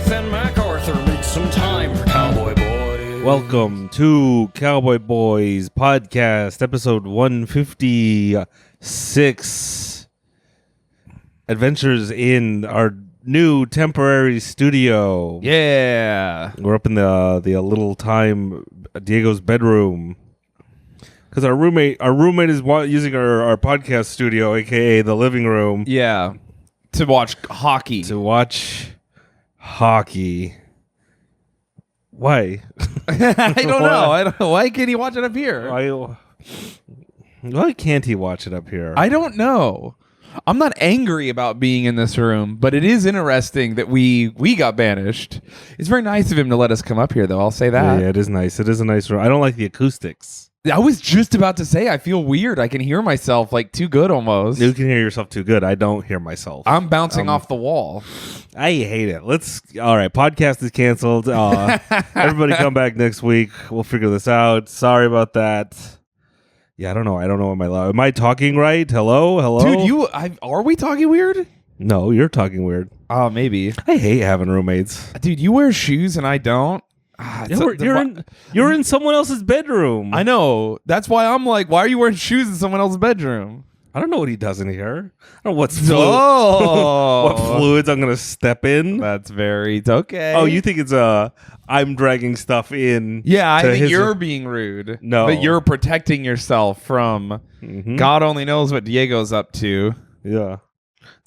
Smith and MacArthur make some time for Cowboy Boys. Welcome to Cowboy Boys Podcast, episode 156. Adventures in our new temporary studio. Yeah. We're up in the little time Diego's bedroom. Because our roommate is using our podcast studio, aka the living room. Yeah. To watch hockey. Why? I don't know. Why can't he watch it up here? Why can't he watch it up here? I don't know. I'm not angry about being in this room, but it is interesting that we got banished. It's very nice of him to let us come up here, though. I'll say that. Yeah, it is nice. It is a nice room. I don't like the acoustics. I was just about to say I feel weird. I can hear myself like too good almost. You can hear yourself too good. I don't hear myself. I'm bouncing off the wall. I hate it. All right, podcast is canceled. Everybody come back next week. We'll figure this out. Sorry about that. Yeah, I don't know. Am I talking right? Hello? Dude, are we talking weird? No, you're talking weird. Oh, maybe. I hate having roommates. Dude, you wear shoes and I don't. You're in someone else's bedroom. I know. That's why I'm like, why are you wearing shoes in someone else's bedroom? I don't know what he does in here. I don't know what fluids I'm gonna step in. That's very okay. Oh, you think it's I'm dragging stuff in? Yeah, I think you're being rude. No, but you're protecting yourself from. God only knows what Diego's up to. Yeah.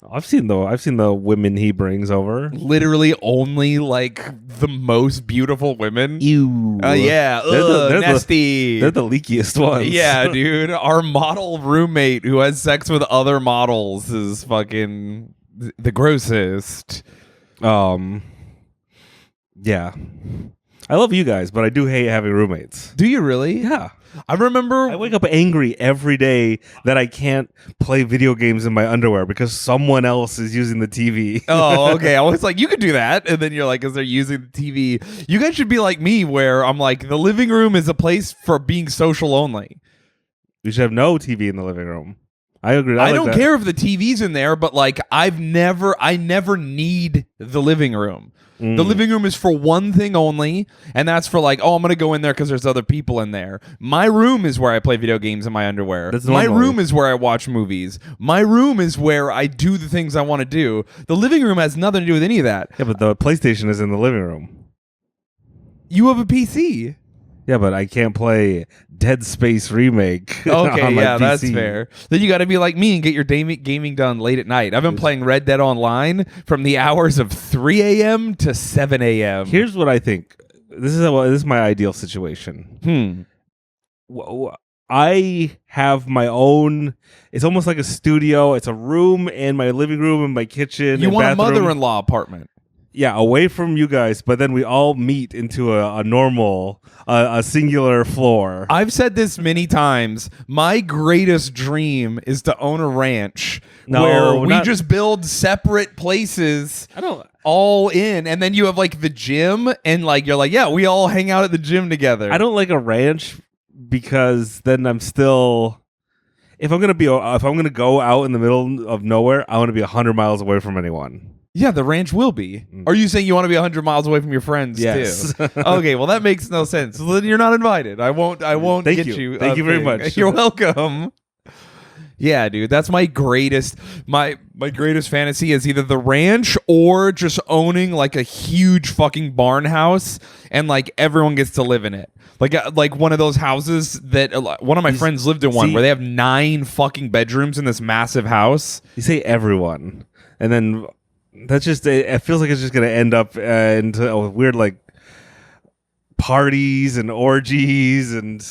I've seen the women he brings over. Literally only like the most beautiful women. Ew. Yeah. They're nasty. They're the leakiest ones. Yeah, dude. Our model roommate who has sex with other models is fucking the grossest. Yeah. I love you guys, but I do hate having roommates. Do you really? Yeah. I remember I wake up angry every day that I can't play video games in my underwear because someone else is using the TV. Oh, okay. I was like, you could do that. And then you're like, because they're using the TV. You guys should be like me where I'm like, the living room is a place for being social only. We should have no TV in the living room. I agree. I don't care if the TV's in there, but like I never need the living room. The living room is for one thing only, and that's for like, oh, I'm going to go in there because there's other people in there. My room is where I play video games in my underwear. My room is where I watch movies. My room is where I do the things I want to do. The living room has nothing to do with any of that. Yeah, but the PlayStation is in the living room. You have a PC. Yeah, but I can't play Dead Space Remake. Okay, on my yeah, PC. That's fair. Then you got to be like me and get your gaming done late at night. I've been playing Red Dead Online from the hours of 3 a.m. to 7 a.m. Here's what I think. This is my ideal situation. I have my own. It's almost like a studio. It's a room and my living room and my kitchen. You and want bathroom. a mother-in-law apartment? Yeah, away from you guys, but then we all meet into a normal, a singular floor. I've said this many times. My greatest dream is to own a ranch where we just build separate places. All in, and then you have like the gym, and like you're like, yeah, we all hang out at the gym together. I don't like a ranch because then I'm still. If I'm gonna go out in the middle of nowhere, I want to be 100 miles away from anyone. Yeah, the ranch will be. Are you saying you want to be 100 miles away from your friends yes. too? Okay, well that makes no sense. Then you're not invited. I won't get you. Thank you very much. You're welcome. Yeah, dude, that's my greatest fantasy is either the ranch or just owning like a huge fucking barn house and like everyone gets to live in it. Like one of those houses that one of my friends lived in where they have 9 fucking bedrooms in this massive house. You say everyone, and then that's just it feels like it's just gonna end up into a weird like parties and orgies and.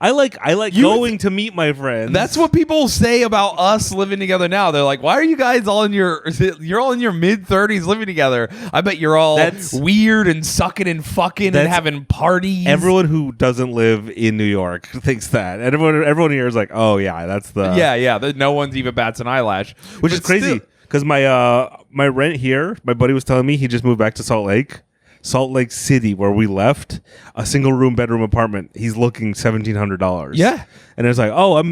I like going to meet my friends. That's what people say about us living together now. They're like, "Why are you guys all in your mid-30s living together? I bet you're all weird and sucking and fucking and having parties." Everyone who doesn't live in New York thinks that. Everyone here is like, "Oh yeah, that's the yeah." No one's even bats an eyelash, which is crazy because my rent here. My buddy was telling me he just moved back to Salt Lake City, where we left, a single room bedroom apartment. He's looking $1,700. Yeah, and it's like, oh,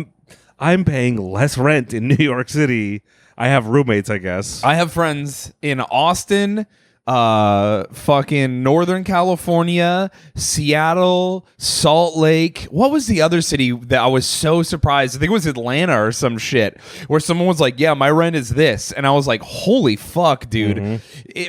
I'm paying less rent in New York City. I have roommates, I guess. I have friends in Austin, fucking Northern California, Seattle, Salt Lake. What was the other city that I was so surprised? I think it was Atlanta or some shit, where someone was like, yeah, my rent is this. And I was like, holy fuck, dude.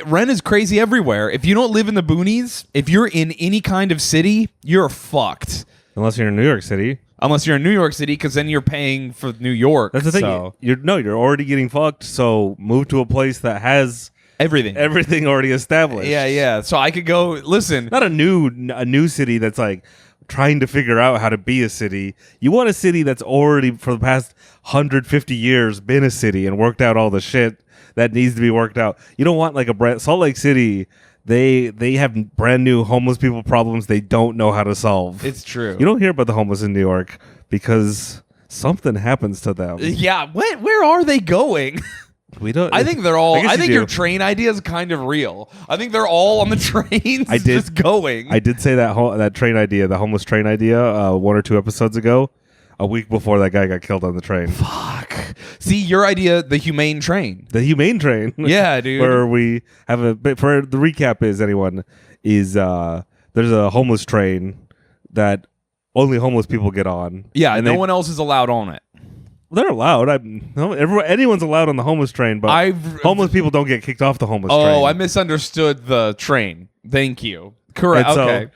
Rent is crazy everywhere. If you don't live in the boonies, if you're in any kind of city, you're fucked. Unless you're in New York City. Unless you're in New York City, because then you're paying for New York. That's the thing. So. You're already getting fucked, so move to a place that has everything already established. Yeah. So I could go, listen. Not a new city that's like trying to figure out how to be a city. You want a city that's already, for the past 150 years, been a city and worked out all the shit that needs to be worked out. You don't want like Salt Lake City. They have brand new homeless people problems they don't know how to solve. It's true. You don't hear about the homeless in New York because something happens to them. Yeah. Where are they going? We don't. I think they're all. I think your do. train idea is kind of real. I think they're all on the trains. Just going. I did say that train idea, the homeless train idea, 1 or 2 episodes ago, a week before that guy got killed on the train. Fuck. See, your idea, the humane train. The humane train. Yeah, dude. Where we have for the recap is there's a homeless train that only homeless people get on. Yeah, and no one else is allowed on it. They're allowed. Anyone's allowed on the homeless train, but homeless people don't get kicked off the homeless train. Oh, I misunderstood the train. Thank you. Correct. And okay. So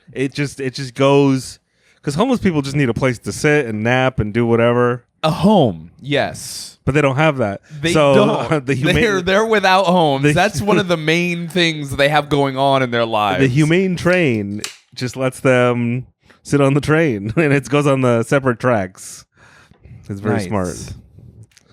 it just goes because homeless people just need a place to sit and nap and do whatever. A home, yes, but they don't have that. They don't. They're without homes. That's one of the main things they have going on in their lives. The humane train just lets them sit on the train, and it goes on the separate tracks. It's very smart.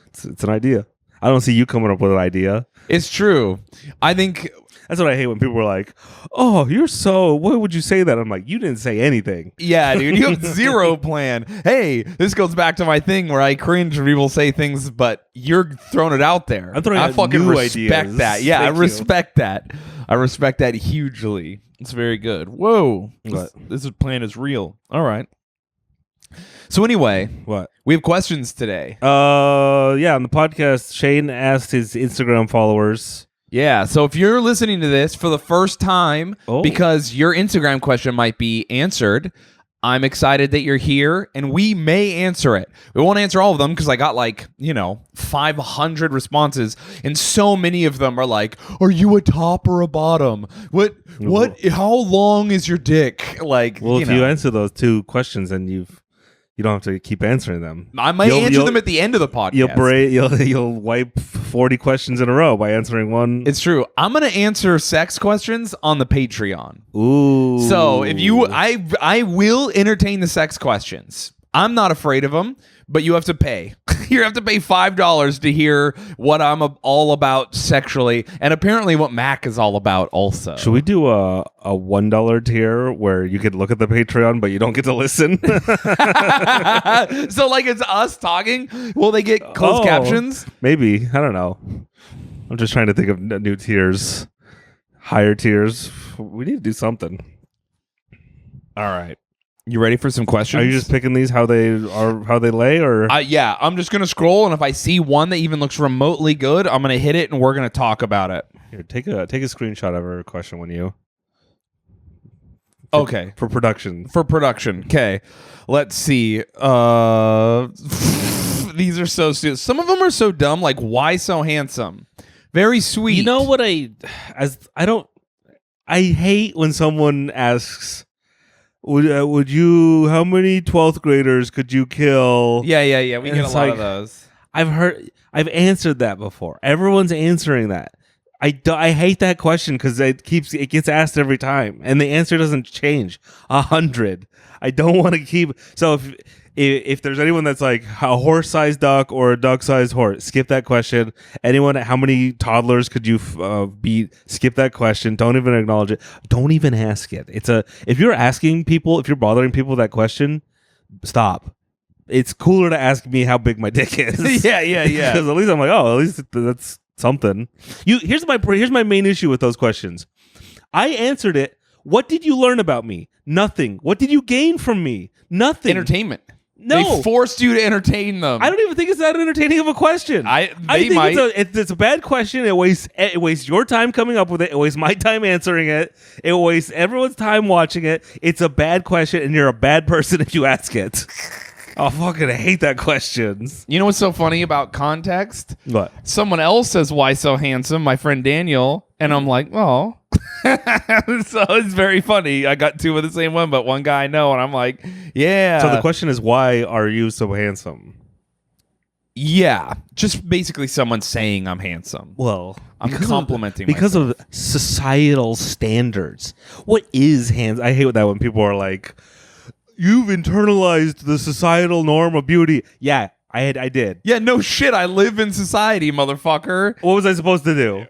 It's an idea. I don't see you coming up with an idea. It's true. I think that's what I hate when people are like, "Oh, you're so. Why would you say that?" I'm like, "You didn't say anything." Yeah, dude, you have zero plan. Hey, this goes back to my thing where I cringe when people say things, but you're throwing it out there. I'm throwing out fucking new respect ideas. that. Yeah, Thank I respect that. I respect that hugely. It's very good. Whoa, this plan is real. All right. So anyway, what? We have questions today. Yeah, on the podcast, Shayne asked his Instagram followers. Yeah, so if you're listening to this for the first time because your Instagram question might be answered, I'm excited that you're here, and we may answer it. We won't answer all of them because I got 500 responses, and so many of them are like, "Are you a top or a bottom? What? How long is your dick?" If you answer those 2 questions, then you don't have to keep answering them. I might answer them at the end of the podcast. You'll wipe 40 questions in a row by answering one. It's true. I'm going to answer sex questions on the Patreon. Ooh. So if I will entertain the sex questions. I'm not afraid of them, but you have to pay. You have to pay $5 to hear what I'm all about sexually, and apparently what Mac is all about also. Should we do a $1 tier where you could look at the Patreon, but you don't get to listen? So it's us talking? Will they get closed captions? Maybe. I don't know. I'm just trying to think of new tiers. Higher tiers. We need to do something. All right. You ready for some questions? Are you just picking these how they lay, or? Yeah, I'm just gonna scroll, and if I see one that even looks remotely good, I'm gonna hit it, and we're gonna talk about it. Here, take a screenshot of her question when you. Okay. For production. Okay. Let's see. These are so stupid. Some of them are so dumb. Like, why so handsome? Very sweet. You know what I hate when someone asks. Would you? How many 12th graders could you kill? Yeah. We get a lot of those. I've answered that before. Everyone's answering that. I hate that question because it gets asked every time, and the answer doesn't change. 100. I don't want to keep. So if there's anyone that's like a horse-sized duck or a duck-sized horse, skip that question. Anyone, how many toddlers could you beat? Skip that question. Don't even acknowledge it. Don't even ask it. If you're asking people, if you're bothering people with that question, stop. It's cooler to ask me how big my dick is. Yeah. Because at least I'm like, at least that's something. Here's my main issue with those questions. I answered it. What did you learn about me? Nothing. What did you gain from me? Nothing. Entertainment. No. They forced you to entertain them. I don't even think it's that entertaining of a question. They think might. it's a bad question. It wastes your time coming up with it. It wastes my time answering it. It wastes everyone's time watching it. It's a bad question, and you're a bad person if you ask it. I fucking hate that question. You know what's so funny about context? What? Someone else says, "Why so handsome?" My friend Daniel, and I'm like, "Oh." So it's very funny. I got two of the same one, but one guy I know, and I'm like, "Yeah." So the question is, why are you so handsome? Yeah, just basically someone saying I'm handsome. Well, I'm complimenting because myself. of societal standards. What is handsome? I hate that when people are like, "You've internalized the societal norm of beauty." Yeah, I did. Yeah, no shit. I live in society, motherfucker. What was I supposed to do?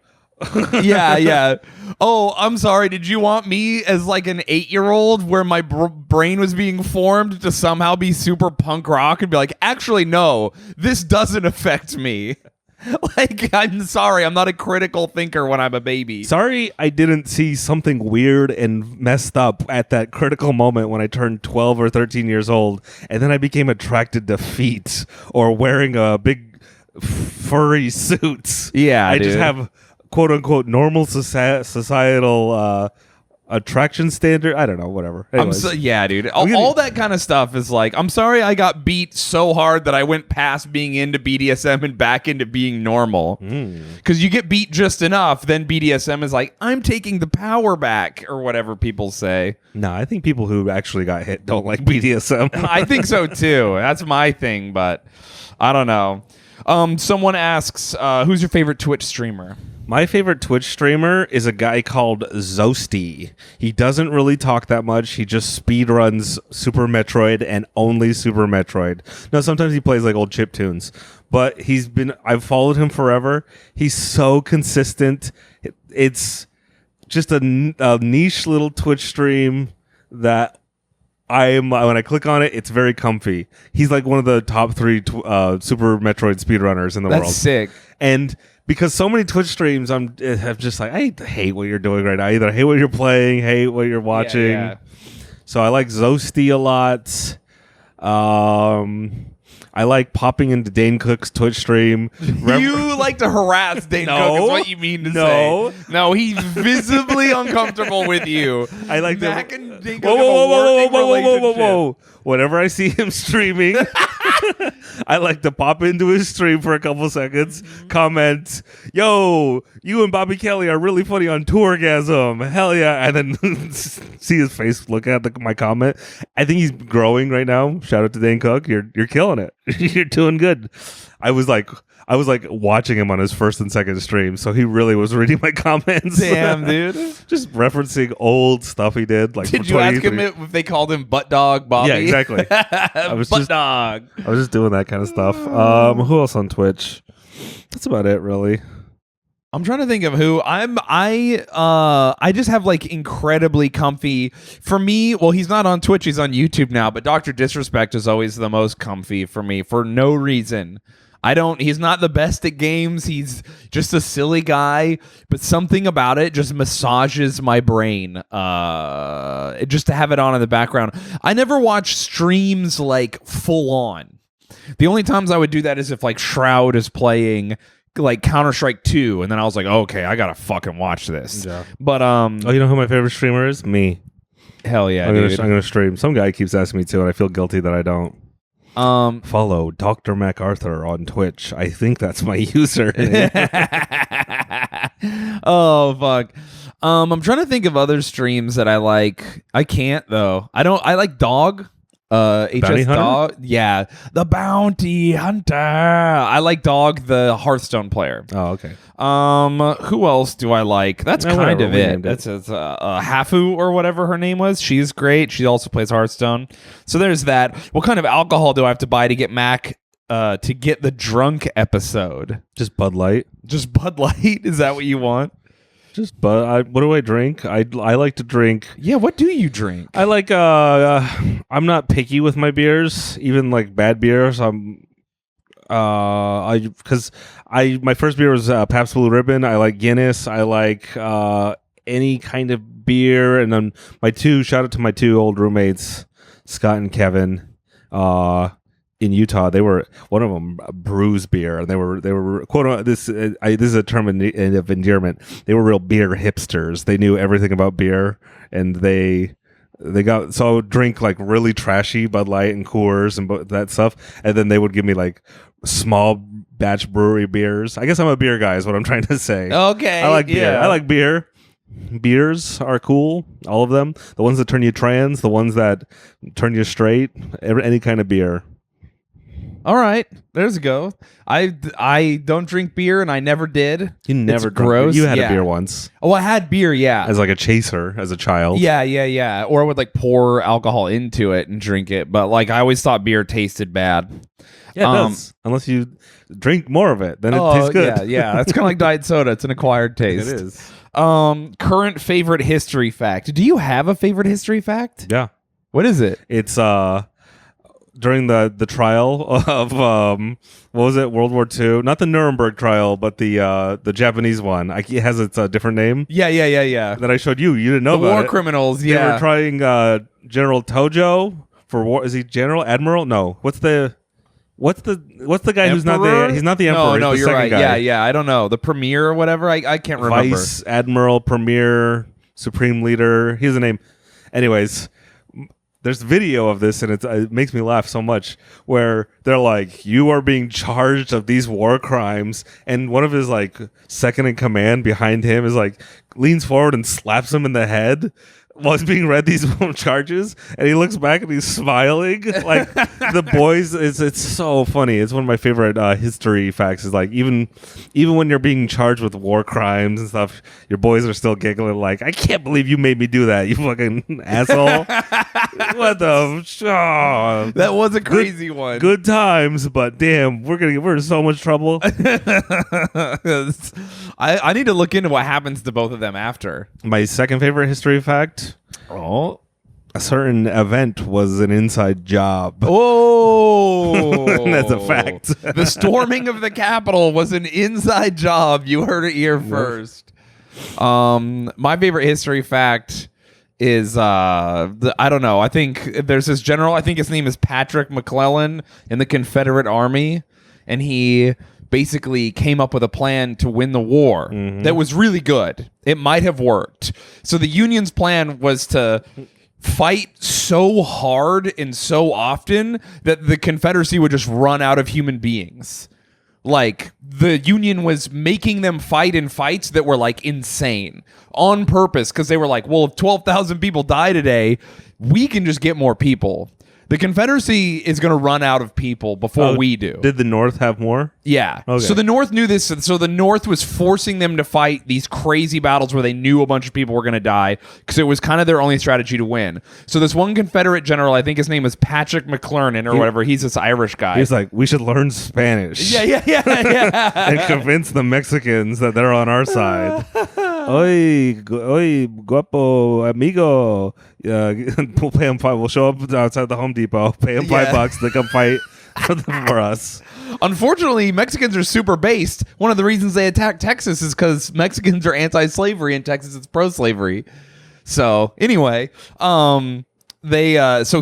Yeah. Oh, I'm sorry. Did you want me as like an 8-year-old where my brain was being formed to somehow be super punk rock and be like, actually, no, this doesn't affect me. Like, I'm sorry. I'm not a critical thinker when I'm a baby. Sorry, I didn't see something weird and messed up at that critical moment when I turned 12 or 13 years old, and then I became attracted to feet or wearing a big furry suits. Yeah, I dude. just have quote unquote normal societal attraction standard. I don't know, whatever. Anyways. Yeah, dude. All that kind of stuff is like, I'm sorry I got beat so hard that I went past being into BDSM and back into being normal. Because you get beat just enough, then BDSM is like, I'm taking the power back, or whatever people say. No, I think people who actually got hit don't like BDSM. I think so too. That's my thing, but I don't know. Someone asks, who's your favorite Twitch streamer? My favorite Twitch streamer is a guy called Zosty. He doesn't really talk that much. He just speedruns Super Metroid and only Super Metroid. Now, sometimes he plays like old chip tunes, but I've followed him forever. He's so consistent. It's just a niche little Twitch stream that when I click on it, it's very comfy. He's like one of the top 3 Super Metroid speedrunners in the world. That's sick. And because so many Twitch streams, I'm just like, I hate what you're doing right now. Either I hate what you're playing, hate what you're watching. Yeah. So I like Zosty a lot. I like popping into Dane Cook's Twitch stream. You like to harass Dane Cook is what you mean to say. No, he's visibly uncomfortable with you. I like Mac to... and Dane Cook have a working relationship. Whenever I see him streaming, I like to pop into his stream for a couple seconds, comment, "Yo, you and Bobby Kelly are really funny on Tourgasm. Hell yeah." And then see his face look at my comment. I think he's growing right now. Shout out to Dane Cook. You're killing it. You're doing good. I was like watching him on his first and second stream, so he really was reading my comments. Damn, dude. Just referencing old stuff he did. Like, did you ask him if they called him Butt Dog Bobby? Yeah, exactly. I was Butt Dog. I was just doing that kind of stuff. Who else on Twitch? That's about it, really. I'm trying to think of who I just have like incredibly comfy for me. Well, he's not on Twitch, he's on YouTube now, but Dr. Disrespect is always the most comfy for me for no reason. He's not the best at games. He's just a silly guy, but something about it just massages my brain. Just to have it on in the background. I never watch streams like full on. The only times I would do that is if like Shroud is playing like Counter-Strike 2, and then I was like, okay, I gotta fucking watch this. Yeah. But you know who my favorite streamer is? Me. Hell yeah, I'm dude. gonna stream. Some guy keeps asking me to, and I feel guilty that I don't. Follow Dr. MacArthur on Twitch. I think that's my username. Oh fuck. I'm trying to think of other streams that I like. I can't though. I like Dog. HS Bounty Hunter? Dog. Yeah. The Bounty Hunter. I like Dog, the Hearthstone player. Oh, okay. Who else do I like? That's kind whatever, of we it. named it. That's Hafu or whatever her name was. She's great. She also plays Hearthstone. So there's that. What kind of alcohol do I have to buy to get Mac to get the drunk episode? Just Bud Light. Just Bud Light? Is that what you want? Just Bud. What do I drink? I like to drink. Yeah, what do you drink? I like. I'm not picky with my beers, even like bad beers. My first beer was Pabst Blue Ribbon. I like Guinness. I like any kind of beer, and then shout out to my 2 old roommates, Scott and Kevin. in Utah, they were one of them brews beer, and they were quote this this is a term of endearment. They were real beer hipsters. They knew everything about beer, and they got so I would drink like really trashy Bud Light and Coors and that stuff, and then they would give me like small batch brewery beers. I guess I'm a beer guy, is what I'm trying to say. Okay, I like beer. yeah. I like beer. Beers are cool, all of them. The ones that turn you trans, the ones that turn you straight, any kind of beer. All right, there's a go. I don't drink beer, and I never did. You never It's drunk gross. beer. You had Yeah. a beer once Oh, I had beer, yeah. as like a chaser as a child. Yeah. Or I would like pour alcohol into it and drink it. But like I always thought beer tasted bad. Yeah, it does. Unless you drink more of it, then it tastes good. Yeah. It's kind of like diet soda. It's an acquired taste. It is. Current favorite history fact. Do you have a favorite history fact? Yeah. What is it? It's during the trial of what was it, World War II? Not the Nuremberg trial, but the Japanese one. It has its different name Yeah. that I showed you. You didn't know The about war it. criminals, They yeah. were trying General Tojo for war. Is he General Admiral? No. What's the guy who's not Emperor? He's not the emperor. No, he's the you're second right. guy. Yeah. I don't know. The premier or whatever. I can't remember. Vice Admiral, Premier, Supreme Leader. He has a name. Anyways, there's video of this, and it makes me laugh so much, where they're like, you are being charged of these war crimes, and one of his like second in command behind him is like leans forward and slaps him in the head while he's being read these charges, and he looks back and he's smiling like the boys. It's so funny. It's one of my favorite history facts. Is like even when you're being charged with war crimes and stuff, your boys are still giggling like, I can't believe you made me do that, you fucking asshole. What the That was a crazy one. good times, but damn, we're in so much trouble. I need to look into what happens to both of them after. My second favorite history fact: a certain event was an inside job. Oh, That's a fact. The storming of the Capitol was an inside job. You heard it here first. My favorite history fact is I don't know. I think there's this general. I think his name is Patrick McClellan in the Confederate Army, and he basically came up with a plan to win the war that was really good. It might have worked. So the Union's plan was to fight so hard and so often that the Confederacy would just run out of human beings. Like, the Union was making them fight in fights that were like insane on purpose, because they were like, well, if 12,000 people die today, we can just get more people. The Confederacy is going to run out of people before we do. Did the North have more? Yeah. Okay. So the North knew this. So the North was forcing them to fight these crazy battles where they knew a bunch of people were going to die, because it was kind of their only strategy to win. So this one Confederate general, I think his name is Patrick McClellan or whatever. He's this Irish guy. He's like, we should learn Spanish. Yeah. And convince the Mexicans that they're on our side. Oy, guapo amigo. We'll pay him $5. We'll show up outside the Home Depot, pay him $5 to come fight for us. Unfortunately, Mexicans are super based. One of the reasons they attacked Texas is because Mexicans are anti-slavery and Texas is pro-slavery. So anyway, so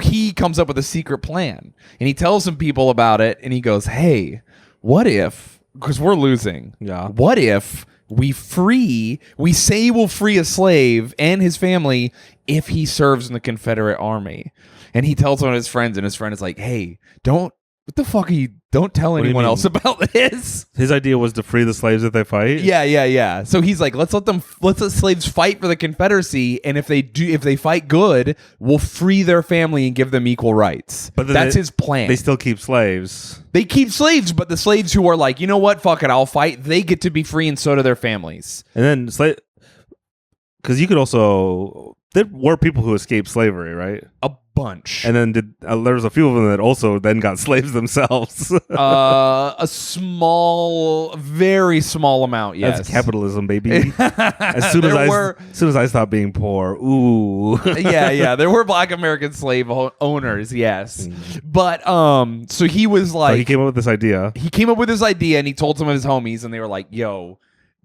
he comes up with a secret plan, and he tells some people about it, and he goes, hey, what if, because we're losing, what if we say we'll free a slave and his family if he serves in the Confederate Army? And he tells one of his friends, and his friend is like, hey, don't tell anyone else about this. His idea was to free the slaves if they fight? Yeah. So he's like, let's let slaves fight for the Confederacy, and if they fight good, we'll free their family and give them equal rights. But that's his plan. They still keep slaves. They keep slaves, but the slaves who are like, you know what, fuck it, I'll fight, they get to be free, and so do their families. And then because you could also, there were people who escaped slavery, right? A bunch. And then there was a few of them that also then got slaves themselves. A small, very small amount. Yes, that's capitalism, baby. As soon as I stopped being poor, ooh. yeah. There were Black American slave owners, yes. But so he was like, so he came up with this idea. He came up with this idea, and he told some of his homies, and they were like, "Yo,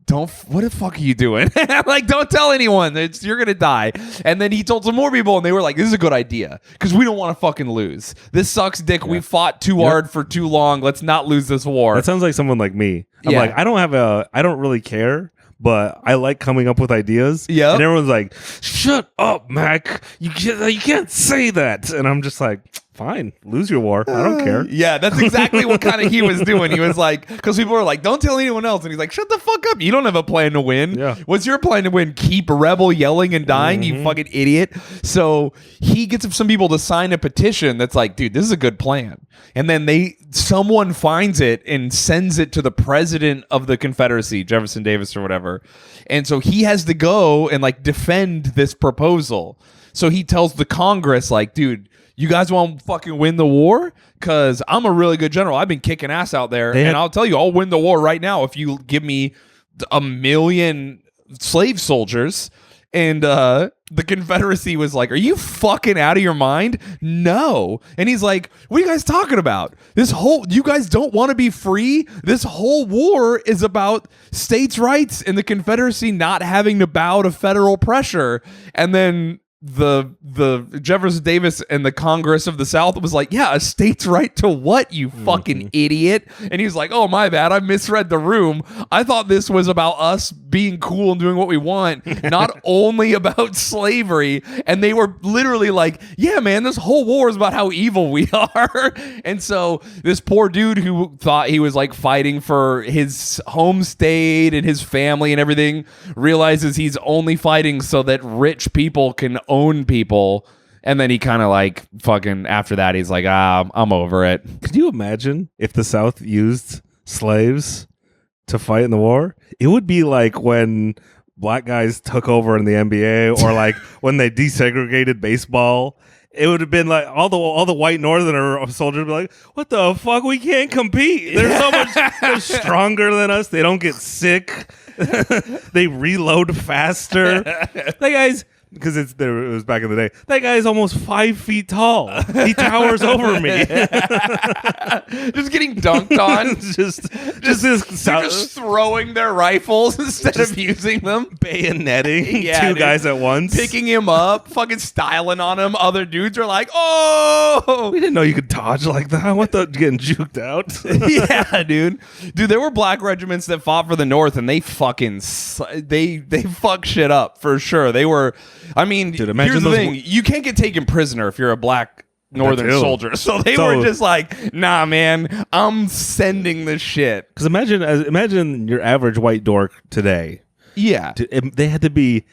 what the fuck are you doing? Like, don't tell anyone. You're going to die. And then he told some more people, and they were like, this is a good idea because we don't want to fucking lose. This sucks, dick. Yeah. We fought too hard for too long. Let's not lose this war. That sounds like someone like me. I'm like, I don't really care, but I like coming up with ideas. Yeah. And everyone's like, shut up, Mac. You can't say that. And I'm just like, fine, lose your war. I don't care. Yeah, that's exactly what kind of he was doing. He was like, because people were like, don't tell anyone else. And he's like, shut the fuck up. You don't have a plan to win. Yeah. What's your plan to win? Keep rebel yelling and dying, you fucking idiot. So he gets some people to sign a petition that's like, dude, this is a good plan. And then someone finds it and sends it to the president of the Confederacy, Jefferson Davis or whatever. And so he has to go and like defend this proposal. So he tells the Congress, like, dude, you guys want to fucking win the war? Because I'm a really good general. I've been kicking ass out there. And I'll tell you, I'll win the war right now if you give me 1 million slave soldiers. And the Confederacy was like, are you fucking out of your mind? No. And he's like, what are you guys talking about? You guys don't want to be free? This whole war is about states' rights and the Confederacy not having to bow to federal pressure. And then the Jefferson Davis and the Congress of the South was like, yeah, a state's right to what, you fucking idiot? And he's like, oh, my bad, I misread the room. I thought this was about us being cool and doing what we want, not only about slavery. And they were literally like, yeah, man, this whole war is about how evil we are. And so this poor dude who thought he was like fighting for his home state and his family and everything realizes he's only fighting so that rich people can own people. And then he kind of like fucking after that he's like, I'm over it. Could you imagine if the South used slaves to fight in the war? It would be like when black guys took over in the NBA, or like when they desegregated baseball. It would have been like all the white Northerner soldiers would be like, what the fuck? We can't compete. They're so much they're stronger than us. They don't get sick. They reload faster. That guy's, because it was back in the day. That guy is almost 5 feet tall. He towers over me. Just getting dunked on. just throwing their rifles instead of using them. Bayoneting two guys at once. Picking him up, fucking styling on him. Other dudes are like, oh! We didn't know you could dodge like that. What the, getting juked out? Yeah, dude. Dude, there were black regiments that fought for the North, and they fucking, they fuck shit up, for sure. They were... I mean, dude, here's the thing. You can't get taken prisoner if you're a black Northern soldier. So they were just like, nah, man, I'm sending this shit. Because imagine your average white dork today. Yeah. They had to be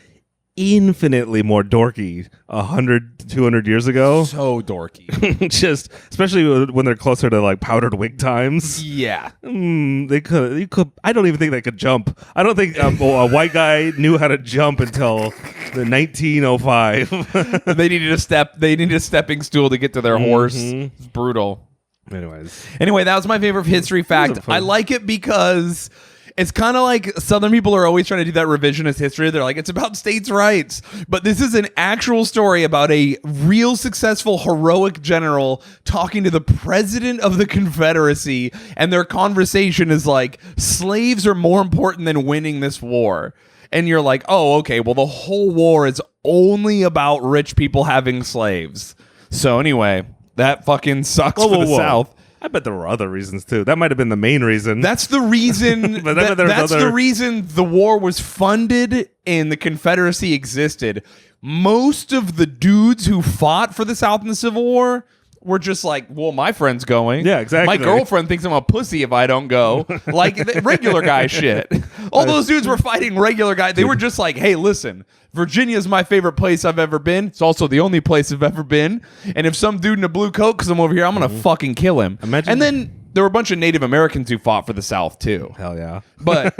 infinitely more dorky 100, 200 years ago. So dorky. Just, especially when they're closer to like powdered wig times. Yeah. They could. I don't even think they could jump. I don't think a white guy knew how to jump until the 1905. They needed a stepping stool to get to their horse. It's brutal. Anyway, that was my favorite history fact. I like it because it's kind of like Southern people are always trying to do that revisionist history. They're like, it's about states' rights. But this is an actual story about a real successful, heroic general talking to the president of the Confederacy. And their conversation is like, slaves are more important than winning this war. And you're like, oh, okay, well, the whole war is only about rich people having slaves. So anyway, that fucking sucks for the South. I bet there were other reasons too. That might have been the main reason. That's the reason. The reason the war was funded and the Confederacy existed. Most of the dudes who fought for the South in the Civil War were just like, well, my friend's going. Yeah, exactly. My girlfriend thinks I'm a pussy if I don't go. Like regular guy shit. All those dudes were fighting regular guys. They were just like, hey, listen, Virginia's my favorite place I've ever been. It's also the only place I've ever been. And if some dude in a blue coat, because I'm over here, I'm going to fucking kill him. And then there were a bunch of Native Americans who fought for the South too. Hell yeah. But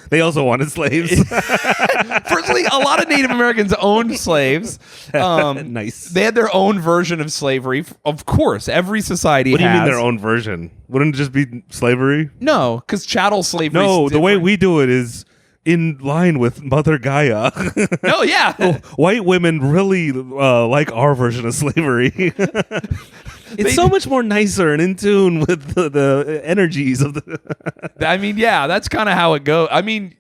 they also wanted slaves. Firstly, a lot of Native Americans owned slaves. Nice. They had their own version of slavery. Of course, every society has. What do you mean their own version? Wouldn't it just be slavery? No, because chattel slavery. No, the way we do it is in line with Mother Gaia. No, yeah. White women really like our version of slavery. It's so much more nicer and in tune with the energies of the. I mean, yeah, that's kind of how it goes. I mean,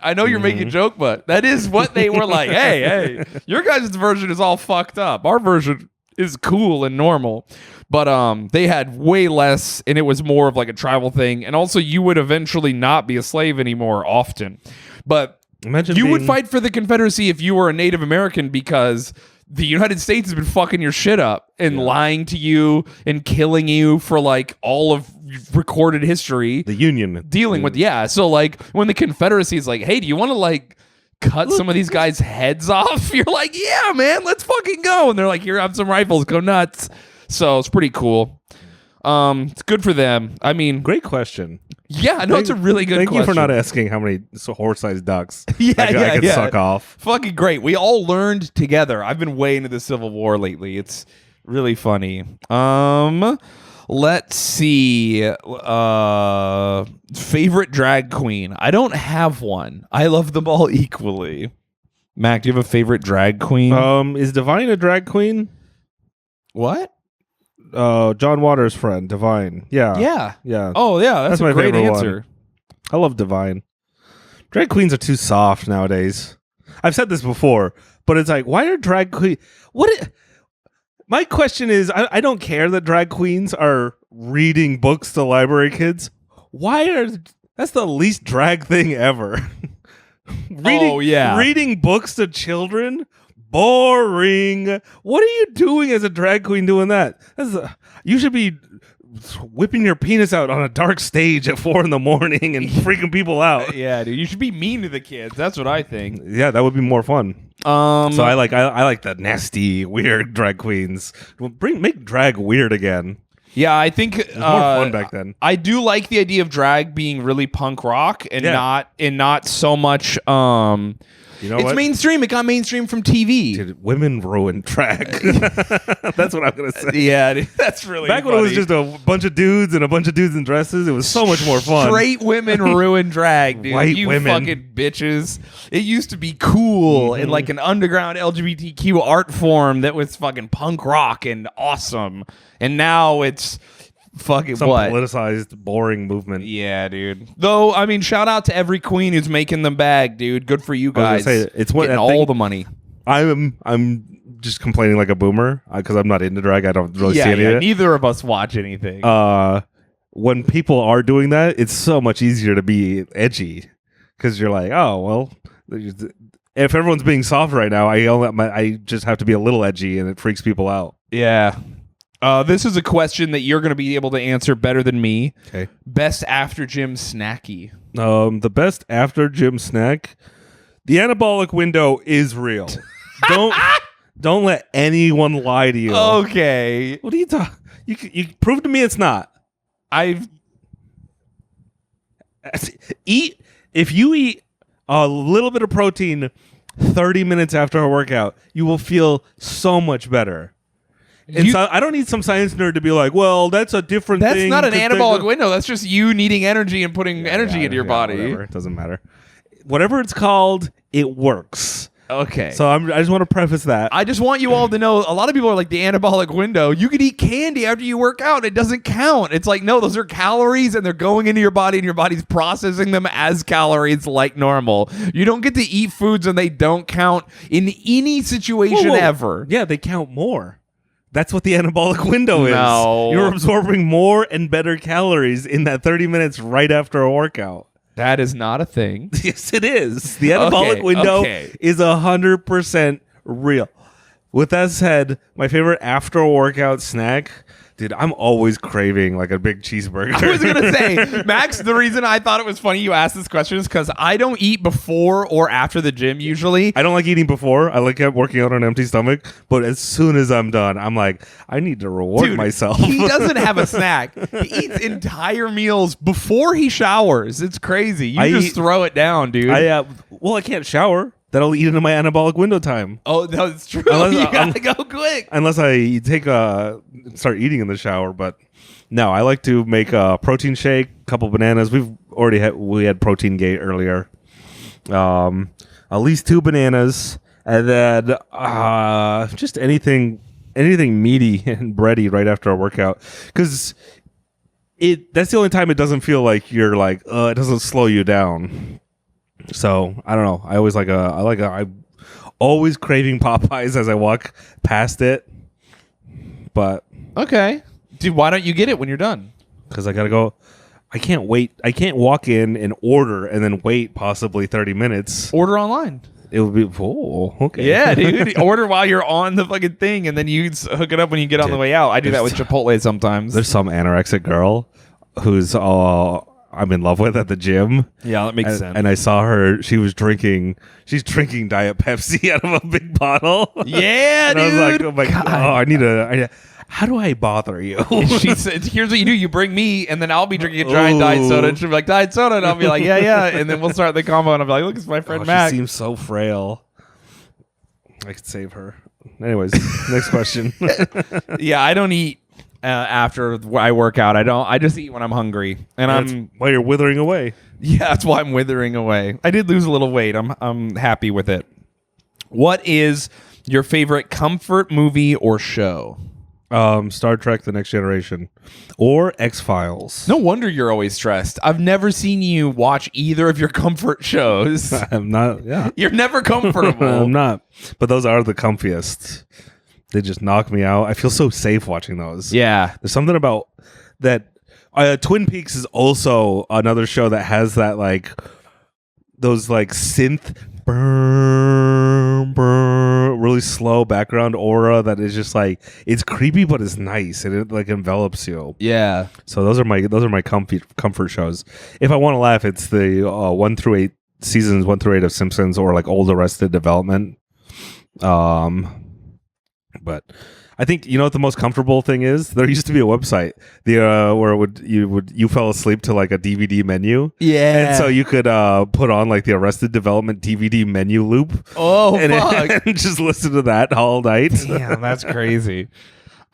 I know you're making a joke, but that is what they were like. Hey, your guys' version is all fucked up. Our version is cool and normal. But they had way less, and it was more of like a tribal thing. And also, you would eventually not be a slave anymore often. But Imagine you would fight for the Confederacy if you were a Native American, because the United States has been fucking your shit up and lying to you and killing you for like all of recorded history. The Union. Dealing with, So like when the Confederacy is like, hey, do you want to like cut some of these guys' heads off? You're like, yeah, man, let's fucking go. And they're like, here, have some rifles, go nuts. So it's pretty cool. It's good for them. I mean, great question. Yeah, no, it's a really good question. Thank you for not asking how many horse-sized ducks I could suck off. Fucking great. We all learned together. I've been way into the Civil War lately. It's really funny. Let's see. Favorite drag queen. I don't have one. I love them all equally. Mac, do you have a favorite drag queen? Is Divine a drag queen? What? John Waters' friend, Divine. Yeah. Oh, yeah. That's my a great favorite answer. one. I love Divine. Drag queens are too soft nowadays. I've said this before, but it's like, why are drag queens... My question is, I don't care that drag queens are reading books to library kids. That's the least drag thing ever. Reading books to children? Boring. What are you doing as a drag queen doing that? You should be whipping your penis out on a dark stage at 4 a.m. and freaking people out. Yeah, dude. You should be mean to the kids. That's what I think. Yeah, that would be more fun. So I like the nasty, weird drag queens. Make drag weird again. Yeah, I think it was more fun back then. I do like the idea of drag being really punk rock and not so much. It's mainstream. It got mainstream from TV. Dude, women ruined drag. That's what I'm gonna say. Yeah, dude, that's really back funny. when it was just a bunch of dudes and a bunch of dudes in dresses. It was so much more fun. Straight women ruined drag, dude. White you women. fucking bitches. It used to be cool in like an underground LGBTQ art form that was fucking punk rock and awesome. And now it's fucking some what? Politicized, boring movement. Yeah, dude. Though, I mean, shout out to every queen who's making them bag, dude. Good for you guys. It's what getting all the money. I'm just complaining like a boomer because I'm not into drag. I don't really see any of it. Neither of us watch anything. When people are doing that, it's so much easier to be edgy because you're like, oh well, if everyone's being soft right now, I just have to be a little edgy, and it freaks people out. Yeah. This is a question that you're going to be able to answer better than me. Okay. Best after gym snacky. The best after gym snack. The anabolic window is real. Don't let anyone lie to you. Okay. What are you talking? You prove to me it's not. If you eat a little bit of protein 30 minutes after a workout, you will feel so much better. And so I don't need some science nerd to be like, well, that's a different thing. That's not an anabolic window. That's just you needing energy and putting energy into your body. Whatever. It doesn't matter. Whatever it's called, it works. Okay. So I just want to preface that. I just want you all to know, a lot of people are like, the anabolic window, you could eat candy after you work out. It doesn't count. It's like, no, those are calories and they're going into your body and your body's processing them as calories like normal. You don't get to eat foods and they don't count in any situation ever. Yeah, they count more. That's what the anabolic window is. No. You're absorbing more and better calories in that 30 minutes right after a workout. That is not a thing. Yes, it is. The anabolic window is 100% real. With that said, my favorite after a workout snack, dude, I'm always craving like a big cheeseburger. I was going to say, Max, the reason I thought it was funny you asked this question is because I don't eat before or after the gym usually. I don't like eating before. I like working out on an empty stomach. But as soon as I'm done, I'm like, I need to reward myself. He doesn't have a snack. He eats entire meals before he showers. It's crazy. You just throw it down, dude. I can't shower. That'll eat into my anabolic window time. Oh, that's true. You gotta go quick. Unless I start eating in the shower. But no, I like to make a protein shake, a couple bananas. We had Protein Gate earlier. At least 2 bananas, and then just anything anything meaty and bready right after a workout, because that's the only time it doesn't feel like you're like it doesn't slow you down. So I don't know. I always craving Popeyes as I walk past it, but Okay, dude, why don't you get it when you're done? because I gotta go. I can't wait. I can't walk in and order and then wait possibly 30 minutes. Order online. It would be okay. Yeah, dude. Order while you're on the fucking thing, and then you hook it up when you get on the way out. I do that with Chipotle sometimes. There's some anorexic girl who's I'm in love with at the gym. Yeah, that makes And I saw her. She's drinking Diet Pepsi out of a big bottle. Yeah, and dude. I was like, oh my God. I need how do I bother you? She said, here's what you do. You bring me, and then I'll be drinking a giant diet soda. And she'll be like, diet soda. And I'll be like, yeah. And then we'll start the combo. And I'll be like, look, it's my friend Mac. She seems so frail. I could save her. Anyways, next question. Yeah, I don't eat after I work out. I just eat when I'm hungry. And That's why you're withering away. Yeah, that's why I'm withering away. I did lose a little weight. I'm happy with it. What is your favorite comfort movie or show? Star Trek: The Next Generation or X-Files. No wonder you're always stressed. I've never seen you watch either of your comfort shows. I'm not. Yeah, You're never comfortable. I'm not. But those are the comfiest. They just knock me out. I feel so safe watching those. Yeah. There's something about that. Twin Peaks is also another show that has that like those like synth really slow background aura that is just like it's creepy but it's nice and it like envelops you. Yeah. So those are my comfort shows. If I want to laugh, it's the 1 through 8 seasons 1 through 8 of Simpsons or like old Arrested Development. But I think you know what the most comfortable thing is. There used to be a website where you fell asleep to like a DVD menu. Yeah. And so you could put on like the Arrested Development DVD menu loop. Oh, and fuck. and just listen to that all night. Damn, that's crazy.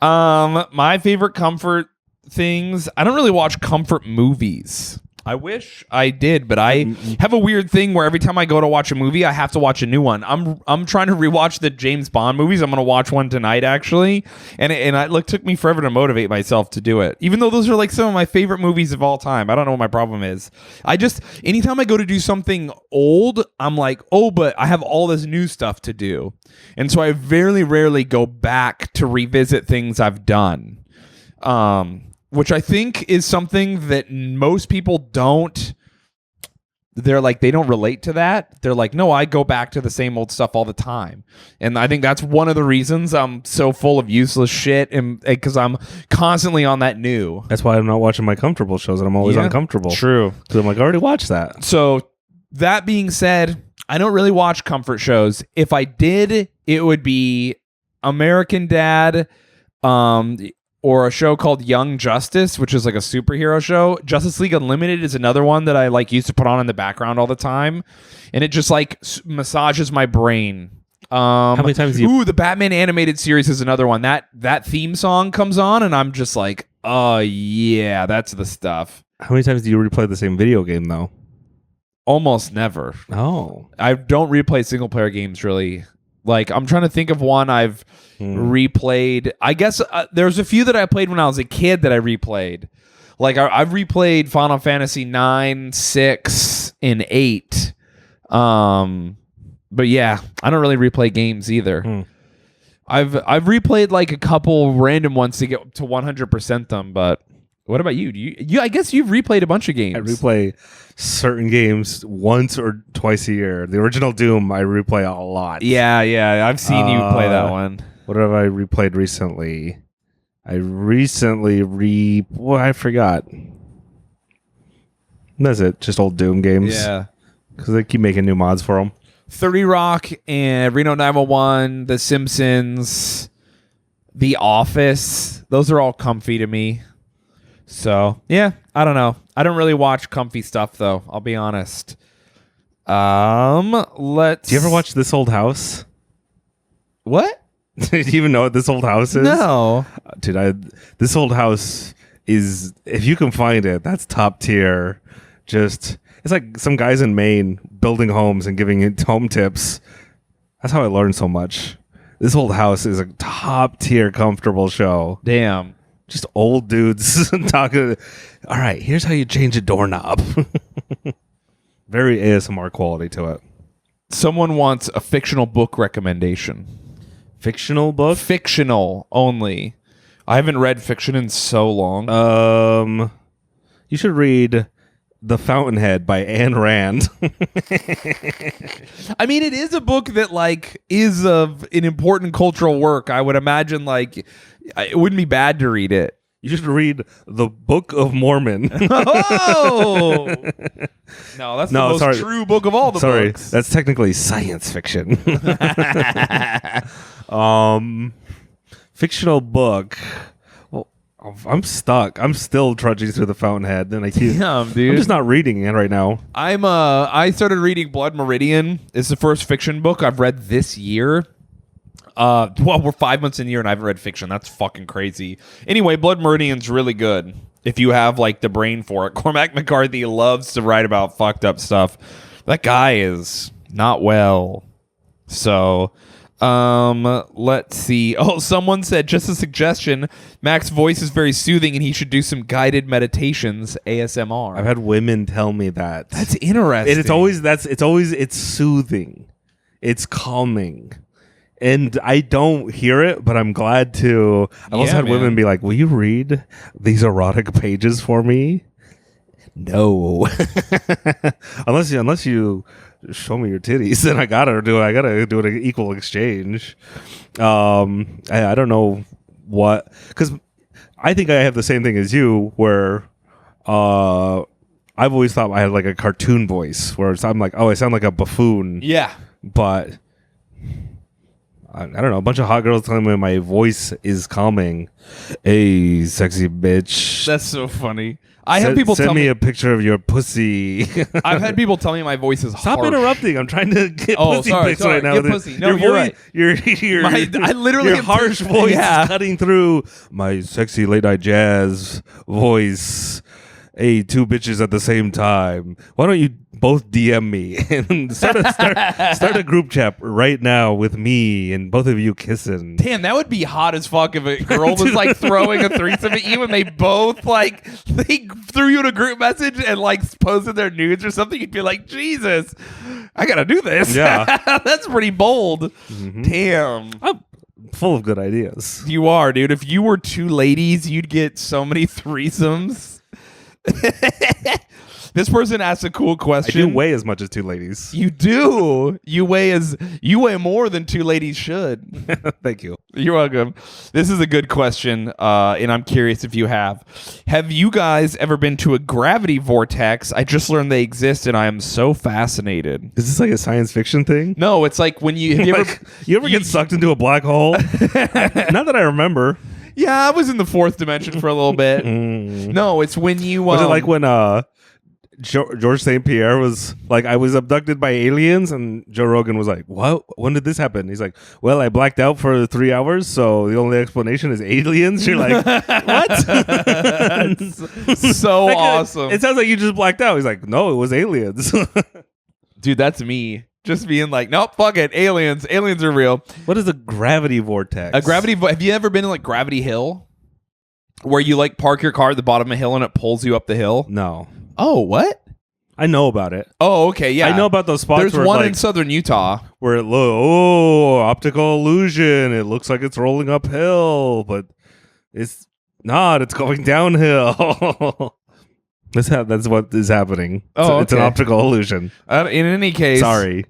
My favorite comfort things. I don't really watch comfort movies. I wish I did, but I have a weird thing where every time I go to watch a movie, I have to watch a new one. I'm trying to rewatch the James Bond movies. I'm going to watch one tonight, actually, and it took me forever to motivate myself to do it. Even though those are like some of my favorite movies of all time, I don't know what my problem is. Anytime I go to do something old, I'm like, oh, but I have all this new stuff to do, and so I very rarely go back to revisit things I've done. Which I think is something that most people don't. They're like, they don't relate to that. They're like, no, I go back to the same old stuff all the time. And I think that's one of the reasons I'm so full of useless shit, and because I'm constantly on that new. That's why I'm not watching my comfortable shows and I'm always uncomfortable. True. Because I'm like, I already watched that. So that being said, I don't really watch comfort shows. If I did, it would be American Dad, or a show called Young Justice, which is like a superhero show. Justice League Unlimited is another one that I like used to put on in the background all the time, and it just like massages my brain. How many times the Batman animated series is another one. That theme song comes on, and I'm just like, oh yeah, that's the stuff. How many times do you replay the same video game though? Almost never. Oh, I don't replay single player games really. Like, I'm trying to think of one I've replayed. I guess there's a few that I played when I was a kid that I replayed. Like, I've replayed Final Fantasy 9, 6, and 8. But yeah, I don't really replay games either. I've replayed like a couple random ones to get to 100% them, but what about you? I guess you've replayed a bunch of games. I replay certain games once or twice a year. The original Doom, I replay a lot. Yeah, I've seen you play that one. What have I replayed recently? I forgot. That's it. Just old Doom games. Yeah. Because they keep making new mods for them. 30 Rock and Reno 911, The Simpsons, The Office. Those are all comfy to me. So, yeah, I don't know. I don't really watch comfy stuff, though. I'll be honest. Do you ever watch This Old House? What? Do you even know what This Old House is? No. Dude, This Old House is, if you can find it, that's top tier. It's like some guys in Maine building homes and giving it home tips. That's how I learned so much. This Old House is a top tier comfortable show. Damn. Just old dudes talking. All right, here's how you change a doorknob. Very ASMR quality to it. Someone wants a fictional book recommendation. Fictional book? Fictional only. I haven't read fiction in so long. You should read The Fountainhead by Ayn Rand. I mean, it is a book that like is of an important cultural work. I would imagine like it wouldn't be bad to read it. You should read The Book of Mormon. Oh no, that's the most true book of all the books. That's technically science fiction. Fictional book. Well, I'm stuck. I'm still trudging through The Fountainhead. Then Damn, dude. I'm just not reading it right now. I started reading Blood Meridian. It's the first fiction book I've read this year. Well, we're 5 months in the year and I haven't read fiction. That's fucking crazy. Anyway, Blood Meridian's really good if you have like the brain for it. Cormac McCarthy loves to write about fucked up stuff. That guy is not well. So, let's see. Oh, someone said, just a suggestion, Mac's voice is very soothing and he should do some guided meditations, ASMR. I've had women tell me that. That's interesting. It's soothing. It's calming. And I don't hear it, but I'm glad to. I've also had women be like, will you read these erotic pages for me? No. unless you show me your titties, then I gotta do an equal exchange. I don't know what, because I think I have the same thing as you, where I've always thought I had like a cartoon voice, where I'm like, oh, I sound like a buffoon. Yeah. But I don't know, a bunch of hot girls telling me my voice is calming. Hey, sexy bitch. That's so funny. I have people send tell me a picture of your pussy. I've had people tell me my voice is Stop harsh. interrupting. I'm trying to get pussy pics right now. Get pussy. No, you're right. I literally your harsh voice is cutting through my sexy late night jazz voice. Hey, two bitches at the same time. Why don't you both DM me and start a group chat right now with me and both of you kissing? Damn, that would be hot as fuck if a girl was like throwing a threesome at you and they both like they threw you in a group message and like posted their nudes or something. You'd be like, Jesus, I gotta do this. Yeah, that's pretty bold. Mm-hmm. Damn, I'm full of good ideas. You are, dude. If you were two ladies, you'd get so many threesomes. This person asked a cool question. I do weigh as much as two ladies. You do. You weigh more than two ladies should. Thank you. You're welcome. This is a good question, and I'm curious if you have. Have you guys ever been to a gravity vortex? I just learned they exist, and I am so fascinated. Is this like a science fiction thing? No, it's like when you ever get sucked into a black hole? Not that I remember. Yeah, I was in the fourth dimension for a little bit. No, it's when you... Was it like when George St. Pierre was like, I was abducted by aliens, and Joe Rogan was like, what? When did this happen? He's like, well, I blacked out for 3 hours, so the only explanation is aliens. You're like, what? So awesome. It sounds like you just blacked out. He's like, no, it was aliens. Dude, that's me. Just being like, nope, fuck it, aliens. Aliens are real. What is a gravity vortex? Have you ever been in like Gravity Hill? Where you like park your car at the bottom of a hill and it pulls you up the hill? No. Oh, what? I know about it. Oh, okay, yeah. I know about those spots. There's one in southern Utah. Where optical illusion. It looks like it's rolling uphill, but it's not. It's going downhill. That's what is happening. It's an optical illusion. In any case, sorry.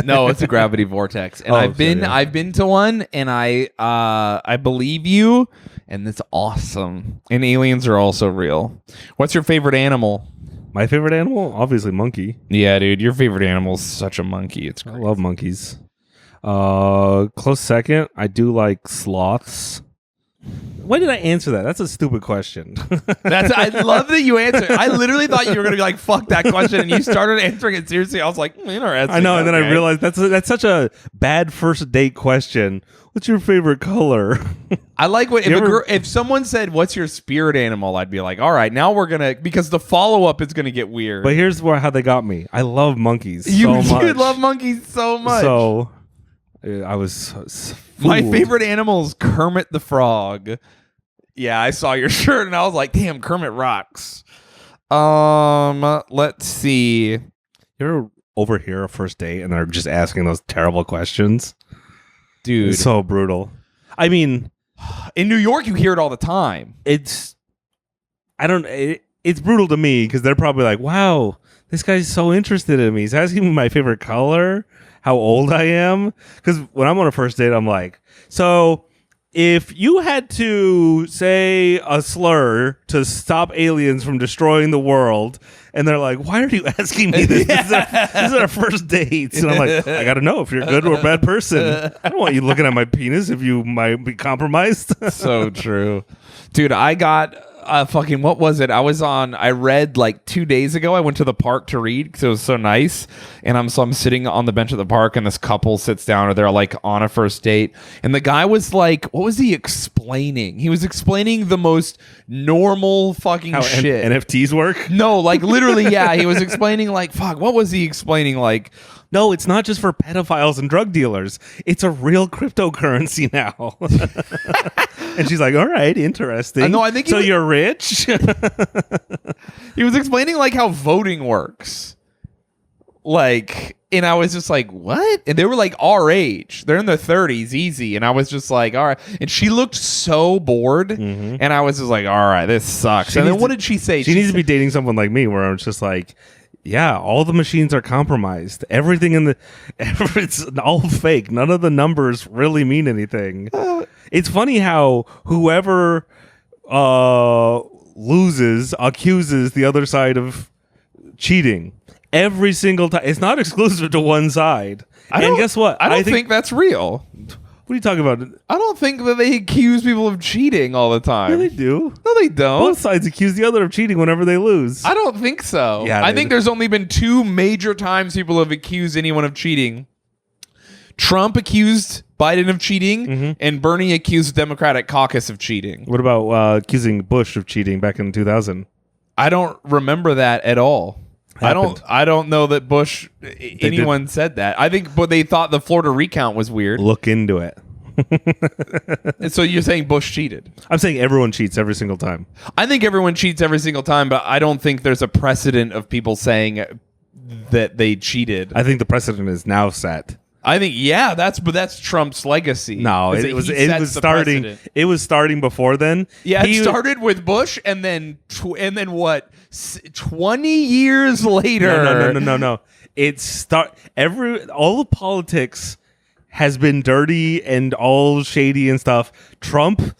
No, it's a gravity vortex, and I've been to one, and I believe you, and it's awesome. And aliens are also real. What's your favorite animal? My favorite animal, obviously, monkey. Yeah, dude, your favorite animal is such a monkey. It's crazy. I love monkeys. Close second, I do like sloths. Why did I answer that? That's a stupid question. I love that you answered. I literally thought you were gonna be like, "Fuck that question," and you started answering it seriously. I was like, interesting. I know, and then I realized that's such a bad first date question. What's your favorite color? I like if someone said, "What's your spirit animal?" I'd be like, "All right, now we're gonna," because the follow up is gonna get weird. But here's how they got me. I love monkeys. You so much. love monkeys so much. So I was My fooled. favorite animal is Kermit the Frog. Yeah, I saw your shirt and I was like, damn, Kermit rocks. Let's see. You ever overhear a first date and they're just asking those terrible questions? Dude. It's so brutal. I mean, In New York, you hear it all the time. it's brutal to me because they're probably like, wow, this guy's so interested in me. He's asking me my favorite color, how old I am. Because when I'm on a first date, I'm like, so if you had to say a slur to stop aliens from destroying the world, and they're like, why are you asking me this? This is our first date. And I'm like, I got to know if you're a good or a bad person. I don't want you looking at my penis if you might be compromised. So true. Dude, I got what was it? I read like 2 days ago. I went to the park to read because it was so nice. And I'm sitting on the bench at the park and this couple sits down or they're like on a first date. And the guy was like, what was he explaining? He was explaining the most normal fucking How shit. NFTs work? No, like literally, yeah. He was explaining like, fuck, what was he explaining? Like, No, it's not just for pedophiles and drug dealers. It's a real cryptocurrency now. And she's like, all right, interesting. No, I think so you're rich? he was explaining like how voting works. Like, and I was just like, what? And they were like our age. They're in their 30s, easy. And I was just like, all right. And she looked so bored. Mm-hmm. And I was just like, all right, this sucks. And then what did she say? She needs to be dating someone like me where I'm just like, yeah, all the machines are compromised. Everything it's all fake. None of the numbers really mean anything. It's funny how whoever loses accuses the other side of cheating every single time. It's not exclusive to one side. And guess what? I don't think that's real. What are you talking about? I don't think that they accuse people of cheating all the time. Yeah, they do. No, they don't. Both sides accuse the other of cheating whenever they lose. I don't think so. Yeah, I think there's only been 2 major times people have accused anyone of cheating. Trump accused Biden of cheating, and Bernie accused the Democratic caucus of cheating. What about accusing Bush of cheating back in 2000? I don't remember that at all. Happened. I don't know that Bush anyone said that. I think, but they thought the Florida recount was weird. Look into it. And so you're saying Bush cheated? I'm saying everyone cheats every single time. I think everyone cheats every single time, but I don't think there's a precedent of people saying that they cheated. I think the precedent is now set. I think that's Trump's legacy. No, Is it that was he it sets was the starting. precedent. It was starting before then. Yeah, it started with Bush, and then what? 20 years later. No. All the politics has been dirty and all shady and stuff. Trump,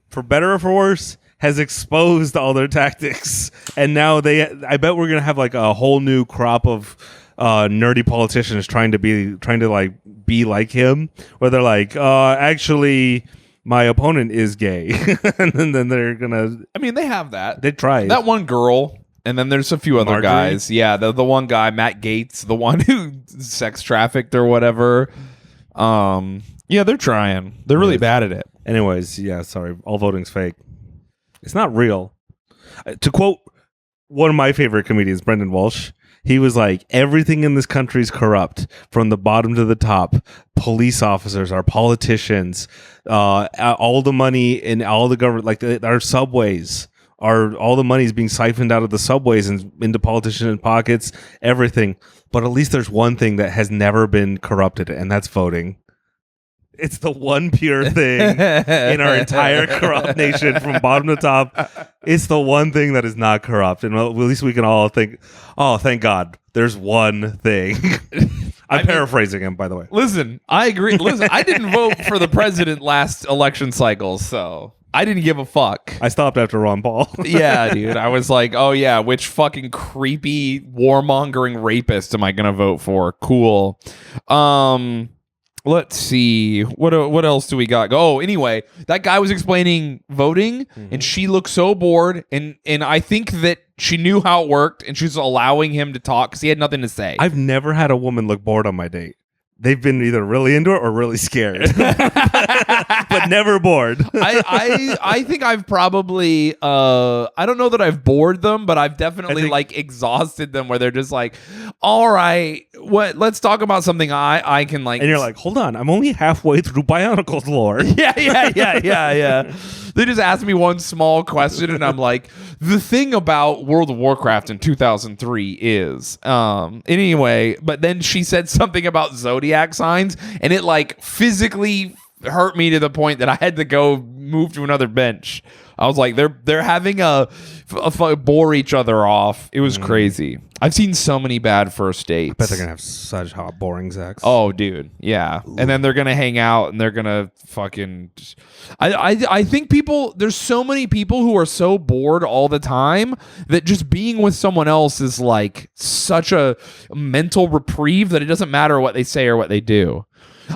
for better or for worse, has exposed all their tactics, and now I bet we're gonna have like a whole new crop of nerdy politicians trying to be like him, where they're like, actually, my opponent is gay, and then they're gonna. I mean, they have that. They tried that one girl, and then there's a few other Marjorie? guys. Yeah, the one guy, Matt Gaetz, the one who sex trafficked or whatever. Yeah, they're trying. They're really bad at it. Anyways, yeah, sorry, all voting's fake. It's not real. To quote one of my favorite comedians, Brendan Walsh, he was like, everything in this country is corrupt from the bottom to the top. Police officers, our politicians, all the money in all the government, like our subways, all the money is being siphoned out of the subways and into politicians' pockets, everything. But at least there's one thing that has never been corrupted, and that's voting. It's the one pure thing in our entire corrupt nation from bottom to top. It's the one thing that is not corrupt. And at least we can all think, oh, thank God, there's one thing. I'm paraphrasing him, by the way. Listen, I agree. Listen, I didn't vote for the president last election cycle, so I didn't give a fuck. I stopped after Ron Paul. Yeah, dude. I was like, oh, yeah, which fucking creepy warmongering rapist am I going to vote for? Cool. Let's see. What else do we got? Oh, anyway, that guy was explaining voting, and she looked so bored, and I think that she knew how it worked, and she was allowing him to talk because he had nothing to say. I've never had a woman look bored on my date. They've been either really into it or really scared. but never bored. I think I've probably I don't know that I've bored them, but I've definitely like exhausted them where they're just like, all right, let's talk about something I can like. And you're like, hold on, I'm only halfway through Bionicle's lore. Yeah. They just asked me one small question, and I'm like, the thing about World of Warcraft in 2003 is, anyway, but then she said something about zodiac signs, and it like physically hurt me to the point that I had to go move to another bench. I was like, they're having a bore each other off. It was crazy. I've seen so many bad first dates. I bet they're gonna have such hot, boring sex. Oh, dude, yeah. Ooh. And then they're gonna hang out and they're gonna fucking. I think there's so many people who are so bored all the time that just being with someone else is like such a mental reprieve that it doesn't matter what they say or what they do.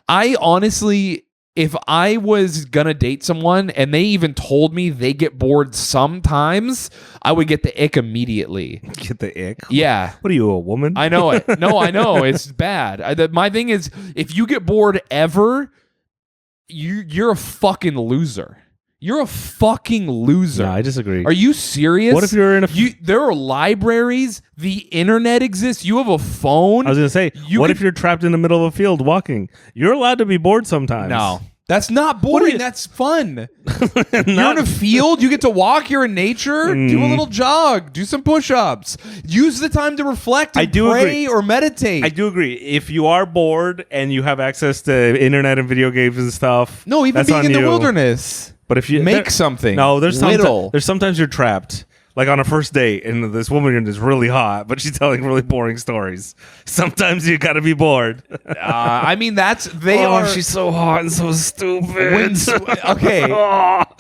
I honestly. If I was gonna date someone and they even told me they get bored sometimes, I would get the ick immediately. Get the ick? Yeah. What are you, a woman? I know it. No, I know. It's bad. My thing is, if you get bored ever, you're a fucking loser. You're a fucking loser. No, I disagree. Are you serious? What if you're in there are libraries, the internet exists, you have a phone. I was going to say, if you're trapped in the middle of a field walking? You're allowed to be bored sometimes. No. That's not boring. That's fun. You're in a field. You get to walk. You're in nature. Do a little jog. Do some push-ups. Use the time to reflect and pray or meditate. I do agree. If you are bored and you have access to internet and video games and stuff, no, even being in the wilderness. But if you make something, no, there's sometimes you're trapped, like on a first date, and this woman is really hot, but she's telling really boring stories. Sometimes you got to be bored. I mean, she's so hot and so stupid. Okay,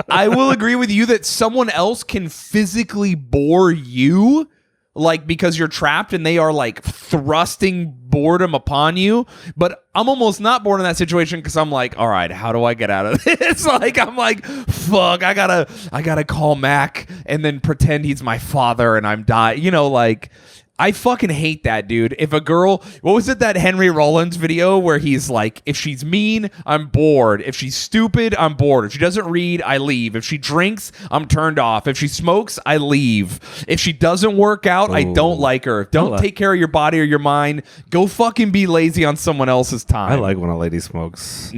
I will agree with you that someone else can physically bore you. Like, because you're trapped and they are like thrusting boredom upon you. But I'm almost not bored in that situation because I'm like, all right, how do I get out of this? Like, I'm like, fuck, I gotta call Mac and then pretend he's my father and I'm dying. You know, like, I fucking hate that, dude. If a girl, what was it, that Henry Rollins video where he's like, if she's mean, I'm bored. If she's stupid, I'm bored. If she doesn't read, I leave. If she drinks, I'm turned off. If she smokes, I leave. If she doesn't work out, I don't like her. Don't take care of your body or your mind. Go fucking be lazy on someone else's time. I like when a lady smokes.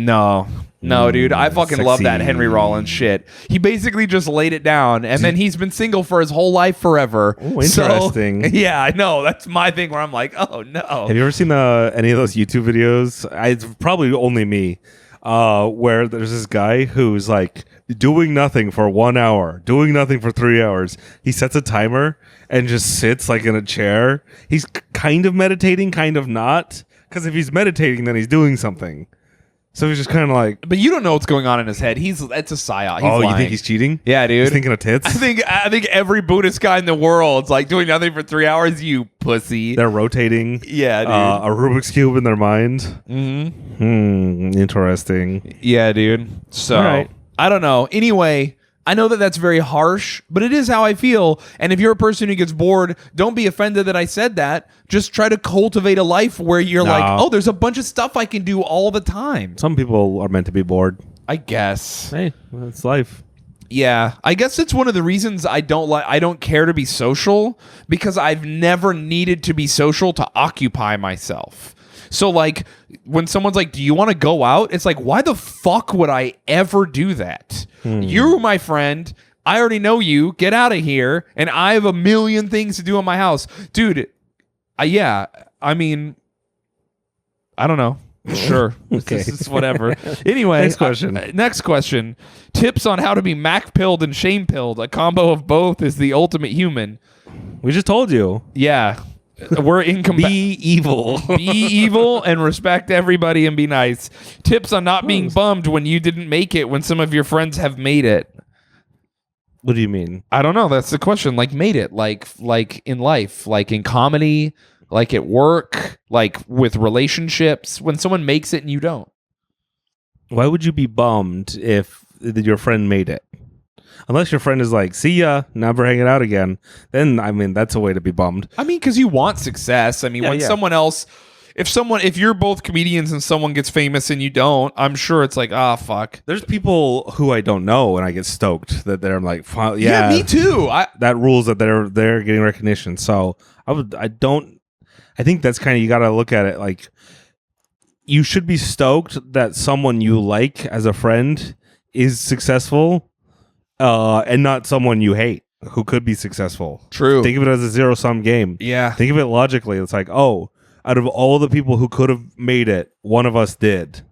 No, dude, I fucking love that Henry Rollins shit. He basically just laid it down, and then he's been single for his whole life forever. Oh, interesting. So, yeah, I know. That's my thing where I'm like, oh, no. Have you ever seen any of those YouTube videos? It's probably only me, where there's this guy who's like doing nothing for 1 hour, doing nothing for 3 hours. He sets a timer and just sits like in a chair. He's kind of meditating, kind of not. Because if he's meditating, then he's doing something. So he's just kind of like, but you don't know what's going on in his head. It's a psyop. He's lying. You think he's cheating? Yeah, dude. He's thinking of tits. I think every Buddhist guy in the world's like doing nothing for 3 hours. You pussy. They're rotating. Yeah, dude. A Rubik's cube in their mind. Interesting. Yeah, dude. So right. I don't know. Anyway, I know that that's very harsh, but it is how I feel. And if you're a person who gets bored, don't be offended that I said that. Just try to cultivate a life where you're like, oh, there's a bunch of stuff I can do all the time. Some people are meant to be bored. I guess. Hey, that's life. Yeah, I guess it's one of the reasons I don't care to be social, because I've never needed to be social to occupy myself. So like when someone's like, do you want to go out? It's like, why the fuck would I ever do that? You're my friend. I already know you. Get out of here. And I have a million things to do in my house. Dude, yeah, I mean, I don't know. Sure. Okay. It's whatever. Anyway. Next question. Tips on how to be Mac-pilled and Shayne-pilled. A combo of both is the ultimate human. We just told you. Yeah. We're Be evil. Be evil and respect everybody and be nice. Tips on not being bummed when you didn't make it when some of your friends have made it. What do you mean? I don't know. That's the question. Like made it. Like in life. Like in comedy. Like at work. Like with relationships. When someone makes it and you don't. Why would you be bummed if your friend made it? Unless your friend is like, see ya, never hanging out again. Then, I mean, that's a way to be bummed. I mean, because you want success. I mean, when someone else... if you're both comedians and someone gets famous and you don't, I'm sure it's like, fuck. There's people who I don't know and I get stoked that they're like, Yeah, me too. That rules that they're getting recognition. So I think that's kind of, you got to look at it like, you should be stoked that someone you like as a friend is successful, and not someone you hate who could be successful. True. Think of it as a zero-sum game. Yeah. Think of it logically. It's like, oh, out of all the people who could have made it, one of us did,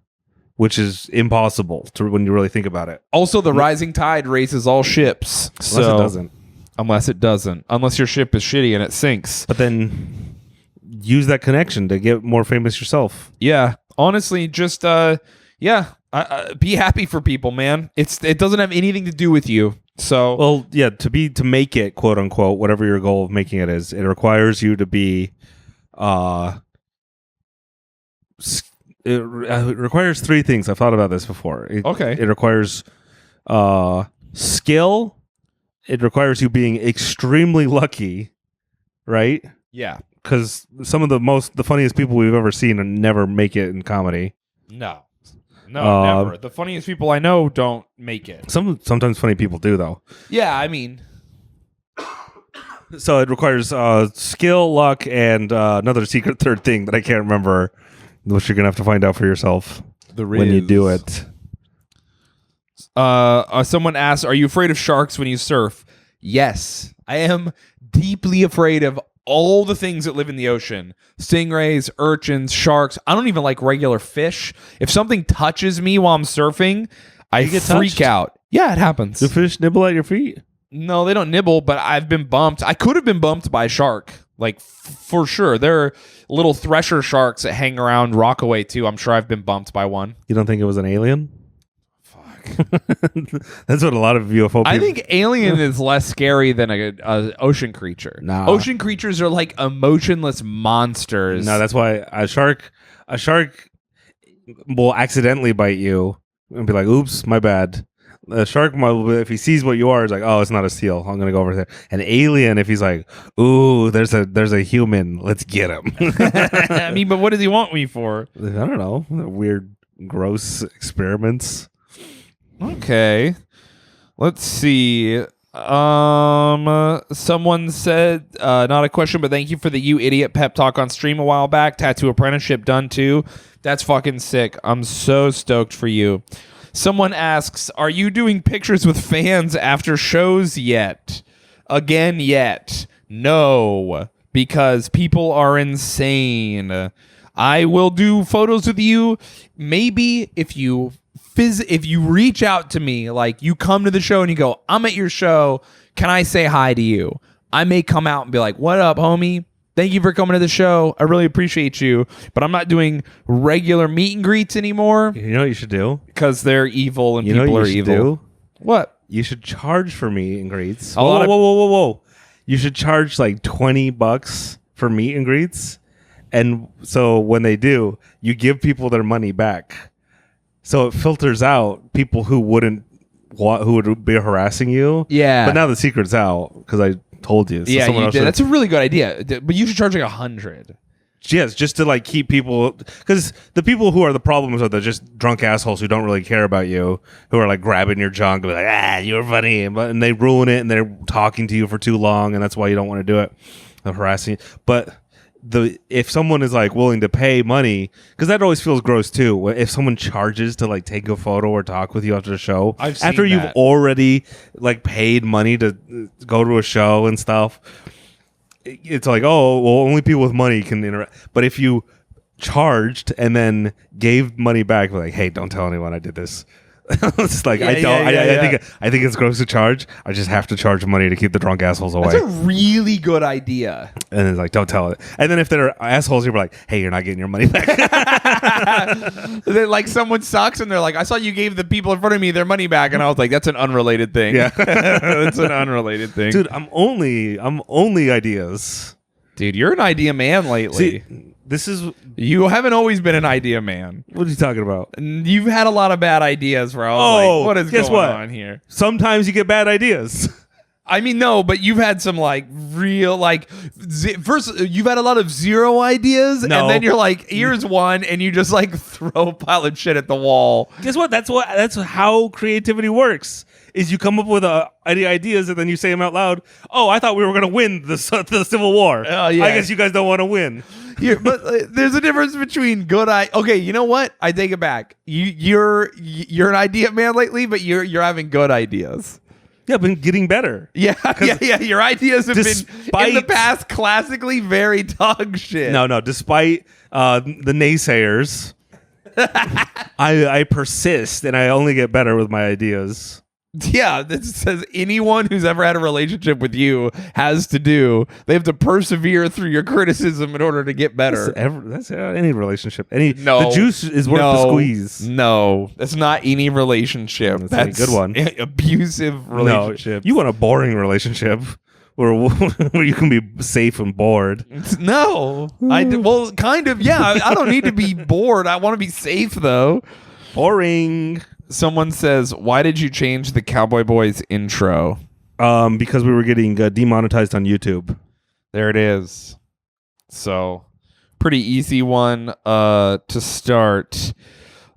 which is impossible when you really think about it. Also, the rising tide raises all ships. Unless it doesn't. Unless it doesn't. Unless your ship is shitty and it sinks. But then use that connection to get more famous yourself. Yeah. Honestly, just be happy for people, man. It doesn't have anything to do with you. So, well, yeah, to make it, quote unquote, whatever your goal of making it is, it requires you to be it requires three things. I've thought about this before. It requires skill. It requires you being extremely lucky, right? Yeah. Because some of the funniest people we've ever seen never make it in comedy. No, never. The funniest people I know don't make it. Sometimes funny people do, though. Yeah, I mean. So it requires skill, luck, and another secret third thing that I can't remember, which you're going to have to find out for yourself when you do it. Someone asks, are you afraid of sharks when you surf? Yes, I am deeply afraid of all the things that live in the ocean. Stingrays, urchins, sharks. I don't even like regular fish. If something touches me while I'm surfing, I freak out. Yeah, it happens. Do fish nibble at your feet? No, they don't nibble, but I've been bumped. I could have been bumped by a shark, like for sure. There are little thresher sharks that hang around Rockaway too. I'm sure I've been bumped by one. You don't think it was an alien? That's what a lot of UFO people... I think alien is less scary than a ocean creature. Nah. Ocean creatures are like emotionless monsters. No, that's why a shark will accidentally bite you and be like, oops, my bad. A shark, if he sees what you are, is like, oh, it's not a seal. I'm gonna go over there. An alien, if he's like, ooh, there's a human, let's get him. I mean, but what does he want me for? I don't know. Weird, gross experiments. Okay. Let's see. Someone said, not a question, but thank you for the You Idiot pep talk on stream a while back. Tattoo apprenticeship done too. That's fucking sick. I'm so stoked for you. Someone asks, are you doing pictures with fans after shows yet? Again, yet. No, because people are insane. I will do photos with you. Maybe if you reach out to me, like you come to the show and you go, I'm at your show, can I say hi to you? I may come out and be like, what up, homie? Thank you for coming to the show. I really appreciate you. But I'm not doing regular meet and greets anymore. You know what you should do? Because they're evil and you know people what are you should evil. Do? What? You should charge for meet and greets. Whoa. You should charge like $20 for meet and greets. And so when they do, you give people their money back. So it filters out people who would be harassing you. Yeah. But now the secret's out because I told you. So Yeah, you did. should... That's a really good idea. But you should charge like $100. Yes, just to like keep people, because the people who are the problems are the just drunk assholes who don't really care about you, who are like grabbing your junk, and be like, you were funny, and they ruin it, and they're talking to you for too long, and that's why you don't want to do it. They're harassing you. But if someone is like willing to pay money, because that always feels gross too. If someone charges to like take a photo or talk with you after the show, after you've already like paid money to go to a show and stuff. It's like, oh, well, only people with money can interact. But if you charged and then gave money back, like, hey, don't tell anyone I did this. It's like, I think it's gross to charge. I just have to charge money to keep the drunk assholes away. That's a really good idea. And it's like, don't tell it. And then if they're assholes, you're like, hey, you're not getting your money back. Then, like, someone sucks and they're like, I saw you gave the people in front of me their money back, and I was like, that's an unrelated thing. Yeah. That's an unrelated thing. Dude, I'm only ideas. Dude, you're an idea man lately. See, you haven't always been an idea man. What are you talking about? You've had a lot of bad ideas where I was like, what is going on here? Sometimes you get bad ideas. I mean, no, but you've had some like real like first you've had a lot of zero ideas, No. and then you're like, here's one, and you just like throw a pile of shit at the wall. Guess what? That's how creativity works. Is you come up with ideas and then you say them out loud. Oh, I thought we were gonna win the Civil War. Oh, yeah. I guess you guys don't want to win. But there's a difference between good. Okay, you know what? I take it back. You're an idea man lately, but you're having good ideas. Yeah, been getting better. Yeah. Your ideas have been in the Despite- past classically very dog shit. No. Despite the naysayers, I persist and I only get better with my ideas. Yeah, this says anyone who's ever had a relationship with you has to do. They have to persevere through your criticism in order to get better. That's any relationship. No, the juice is worth the squeeze. No, that's not any relationship. That's a good one. Abusive relationship. No, you want a boring relationship where you can be safe and bored. No, well, kind of. Yeah, I don't need to be bored. I want to be safe though. Boring. Someone says, "Why did you change the Cowboy Boys intro?" Because we were getting demonetized on YouTube. There it is. So, pretty easy one to start.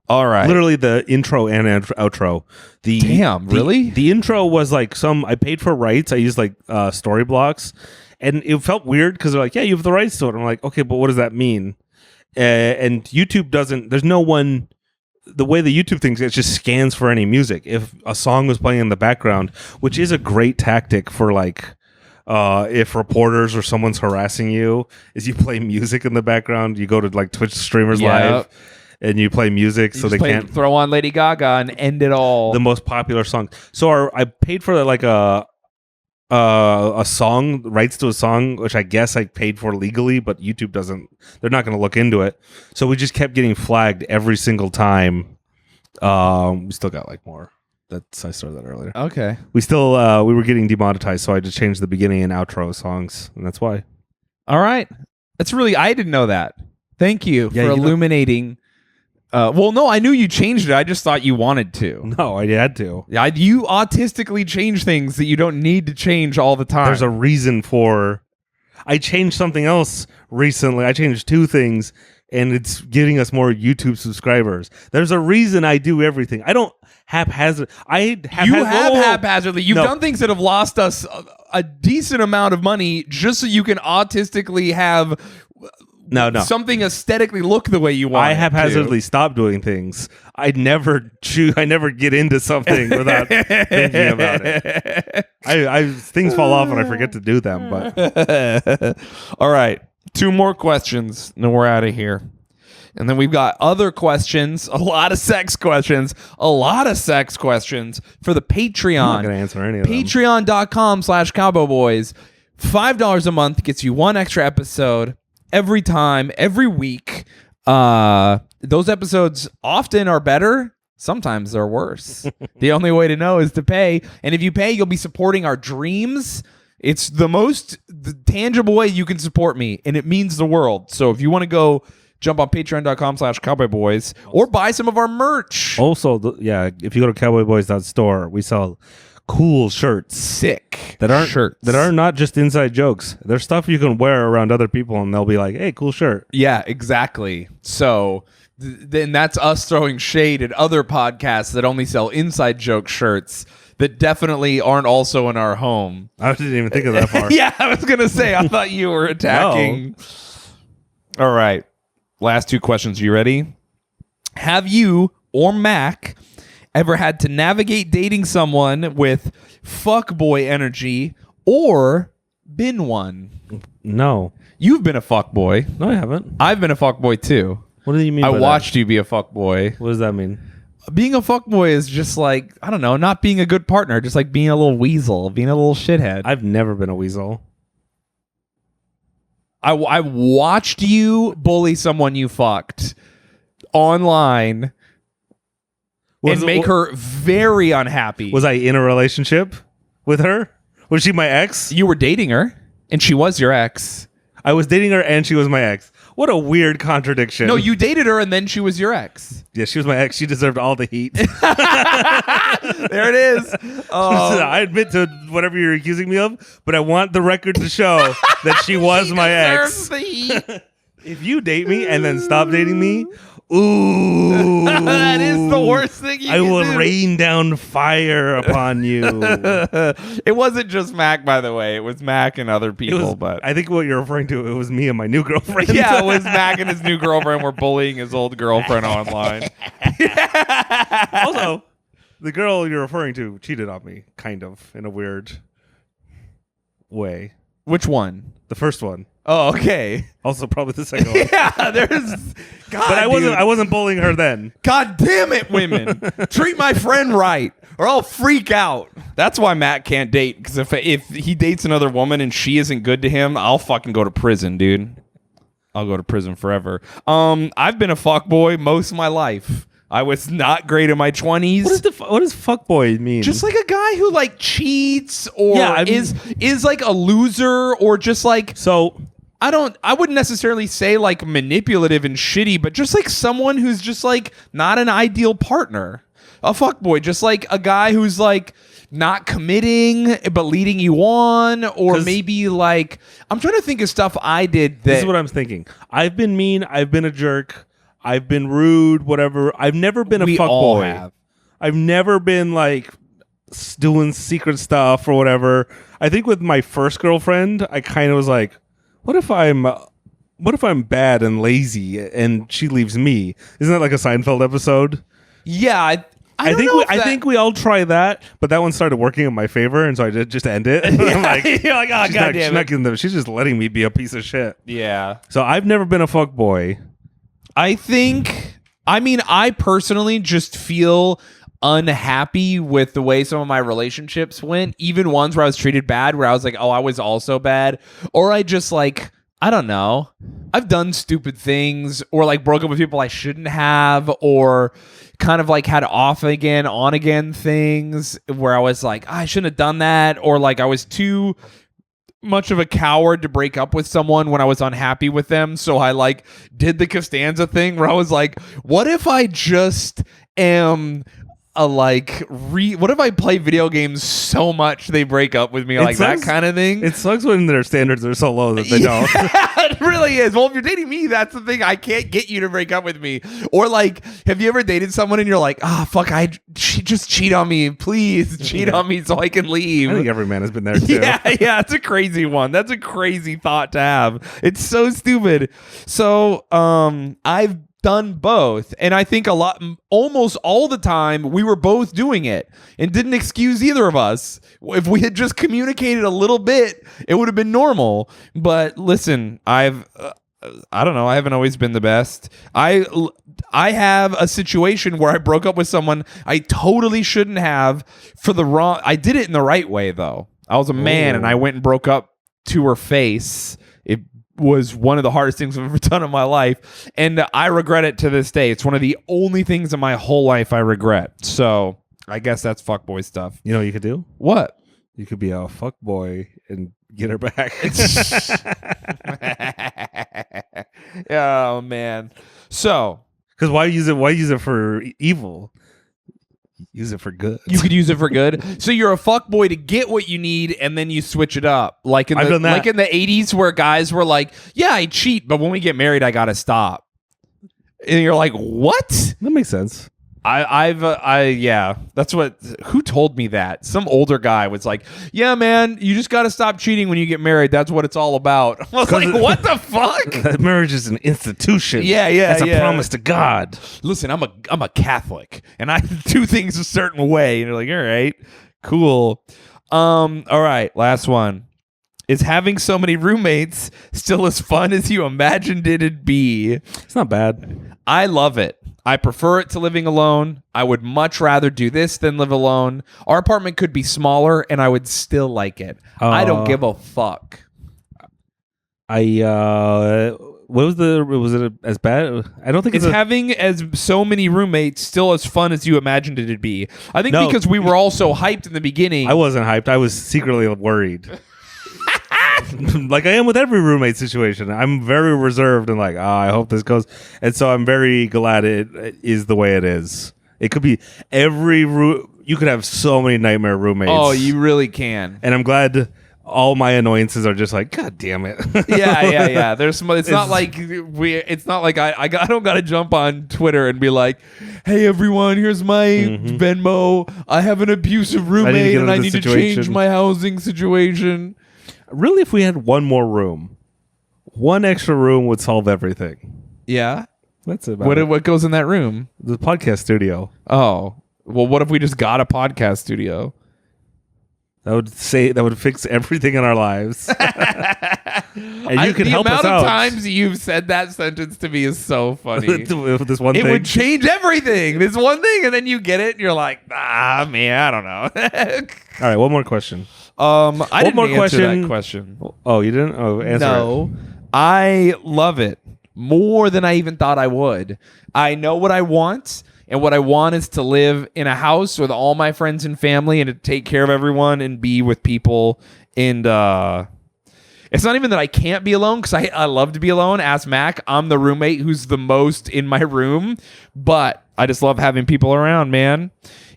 All right. Literally the intro and outro. Really? The intro was like I paid for rights. I used like story blocks, and it felt weird because they're like, yeah, you have the rights to it. I'm like, okay, but what does that mean? And YouTube doesn't. There's no one. The way the YouTube thinks, it just scans for any music. If a song was playing in the background, which is a great tactic for like, if reporters or someone's harassing you, is you play music in the background. You go to like Twitch streamers live, and you play music so they can't throw on Lady Gaga and end it all. The most popular song. So I paid for like a song, rights to a song, which I guess I paid for legally, but YouTube doesn't. They're not going to look into it. So we just kept getting flagged every single time. We still got like more. I started that earlier. Okay. We still we were getting demonetized, so I just changed the beginning and outro songs, and that's why. All right. That's really. I didn't know that. Thank you for illuminating. Well, no, I knew you changed it. I just thought you wanted to. No, I had to. Yeah, you autistically change things that you don't need to change all the time. There's a reason for. I changed something else recently. I changed two things, and it's getting us more YouTube subscribers. There's a reason I do everything. I don't haphazard. Haphazardly. You've done things that have lost us a decent amount of money just so you can autistically have. No. Something aesthetically look the way you want. I haphazardly stop doing things. I never get into something without thinking about it. Things fall off and I forget to do them. But all right, 2 more questions, and then we're out of here. And then we've got other questions, a lot of sex questions for the Patreon. I'm not going to answer any of them. Patreon.com/cowboyboys. $5 a month gets you 1 extra episode every time, every week. Those episodes often are better. Sometimes they're worse. The only way to know is to pay. And if you pay, you'll be supporting our dreams. It's the most tangible way you can support me, and it means the world. So if you want to go jump on patreon.com/cowboyboys or buy some of our merch. Also, if you go to cowboyboys.store, we sell cool shirts. Sick. That aren't shirts. That are not just inside jokes. There's stuff you can wear around other people and they'll be like, hey, cool shirt. Yeah, exactly. So then that's us throwing shade at other podcasts that only sell inside joke shirts that definitely aren't also in our home. I didn't even think of that far. Yeah, I was going to say, I thought you were attacking. No. All right. Last 2 questions. You ready? Have you or Mac ever had to navigate dating someone with fuckboy energy or been one? No. You've been a fuckboy. No, I haven't. I've been a fuckboy too. What do you mean I by watched you be a fuckboy. What does that mean? Being a fuckboy is just like, I don't know, not being a good partner, just like being a little weasel, being a little shithead. I've never been a weasel. I watched you bully someone you fucked online and make her very unhappy. Was I in a relationship with her? Was she my ex? You were dating her, and she was your ex. I was dating her, and she was my ex. What a weird contradiction. No, you dated her and then she was your ex. Yeah, she was my ex. She deserved all the heat. There it is. I admit to whatever you're accusing me of, but I want the record to show that she was my ex. The heat. If you date me and then stop dating me, ooh, that is the worst thing you I can will do. rain down fire upon you. It wasn't just Mac, by the way. It was Mac and other people. But I think what you're referring to, it was me and my new girlfriend. yeah, it was Mac and his new girlfriend were bullying his old girlfriend online. Also, the girl you're referring to cheated on me, kind of, in a weird way. Which one? The first one. Oh, okay. Also, probably the second one. Yeah, there's. God, But dude. I wasn't bullying her then. God damn it, women! Treat my friend right, or I'll freak out. That's why Matt can't date. Because if he dates another woman and she isn't good to him, I'll fucking go to prison, dude. I'll go to prison forever. I've been a fuckboy most of my life. I was not great in my 20s. What does fuckboy mean? Just like a guy who like cheats or Yeah, I mean- is like a loser or just like so. I wouldn't necessarily say like manipulative and shitty, but just like someone who's just like not an ideal partner. A fuckboy, just like a guy who's like not committing but leading you on, or 'Cause- maybe like I'm trying to think of stuff I did that This is what I'm thinking. I've been mean. I've been a jerk. I've been rude. Whatever. I've never been a we all fuckboy. have. I've never been like doing secret stuff or whatever. I think with my first girlfriend, I kind of was like, what if I'm bad and lazy and she leaves me? Isn't that like a Seinfeld episode? Yeah, I think we all try that, but that one started working in my favor, and so I did just end it. I'm like, you're like, oh, goddamn she's just letting me be a piece of shit. Yeah. So I've never been a fuckboy. I personally just feel unhappy with the way some of my relationships went, even ones where I was treated bad, where I was like, oh, I was also bad. Or I just like, I don't know. I've done stupid things or like broke up with people I shouldn't have, or kind of like had off again, on again things where I was like, I shouldn't have done that. Or like I was too much of a coward to break up with someone when I was unhappy with them. So I like did the Costanza thing where I was like, what if I just am what if I play video games so much they break up with me, like that kind of thing? It sucks when their standards are so low that they don't. It really is. Well, if you're dating me, that's the thing. I can't get you to break up with me. Or like, have you ever dated someone and you're like, fuck, she just cheat on me. Please cheat on me so I can leave. I think every man has been there too. Yeah, it's a crazy one. That's a crazy thought to have. It's so stupid. So, I've done both, and I think almost all the time we were both doing it and didn't excuse either of us. If we had just communicated a little bit, it would have been normal. But listen, I don't know, I haven't always been the best. I have a situation where I broke up with someone I totally shouldn't have I did it in the right way though. I was a man and I went and broke up to her face. It was one of the hardest things I've ever done in my life, and I regret it to this day. It's one of the only things in my whole life I regret. So I guess that's fuckboy stuff. You know what you could do? What? You could be a fuckboy and get her back. Oh man. So Because why use it for evil? Use it for good. you could use it for good. So you're a fuckboy to get what you need, and then you switch it up. Like in I've done that. like in the 80s where guys were like, yeah, I cheat, but when we get married, I gotta stop. And you're like, what? That makes sense. Yeah, that's what, who told me that? Some older guy was like, yeah, man, you just got to stop cheating when you get married. That's what it's all about. I was like, what the fuck? That marriage is an institution. Yeah. It's a promise to God. Listen, I'm a Catholic and I do things a certain way. And you're like, all right, cool. All right, last one. Is having so many roommates still as fun as you imagined it'd be? It's not bad. I love it. I prefer it to living alone. I would much rather do this than live alone. Our apartment could be smaller and I would still like it. I don't give a fuck. Was it as bad? I don't think It's having as so many roommates still as fun as you imagined it'd be. I think No. because we were all so hyped in the beginning. I wasn't hyped. I was secretly worried. Like I am with every roommate situation. I'm very reserved and like, I hope this goes. And so I'm very glad it is the way it is. It could be you could have so many nightmare roommates. Oh, you really can. And I'm glad all my annoyances are just like, God damn it. Yeah. There's some. It's not like I don't gotta jump on Twitter and be like, hey everyone, here's my Venmo. I have an abusive roommate and I need to change my housing situation. Really, if we had one more room, one extra room would solve everything. Yeah. That's about it. What goes in that room? The podcast studio. Oh. Well, what if we just got a podcast studio? That would fix everything in our lives. And you could help us out. The amount of times you've said that sentence to me is so funny. This one thing. It would change everything. This one thing, and then you get it, and you're like, man, I don't know. All right, one more question. I didn't answer that question. Oh, you didn't? Oh, answer No. it. I love it more than I even thought I would. I know what I want. And what I want is to live in a house with all my friends and family and to take care of everyone and be with people. And it's not even that I can't be alone because I love to be alone. Ask Mac. I'm the roommate who's the most in my room. But I just love having people around, man.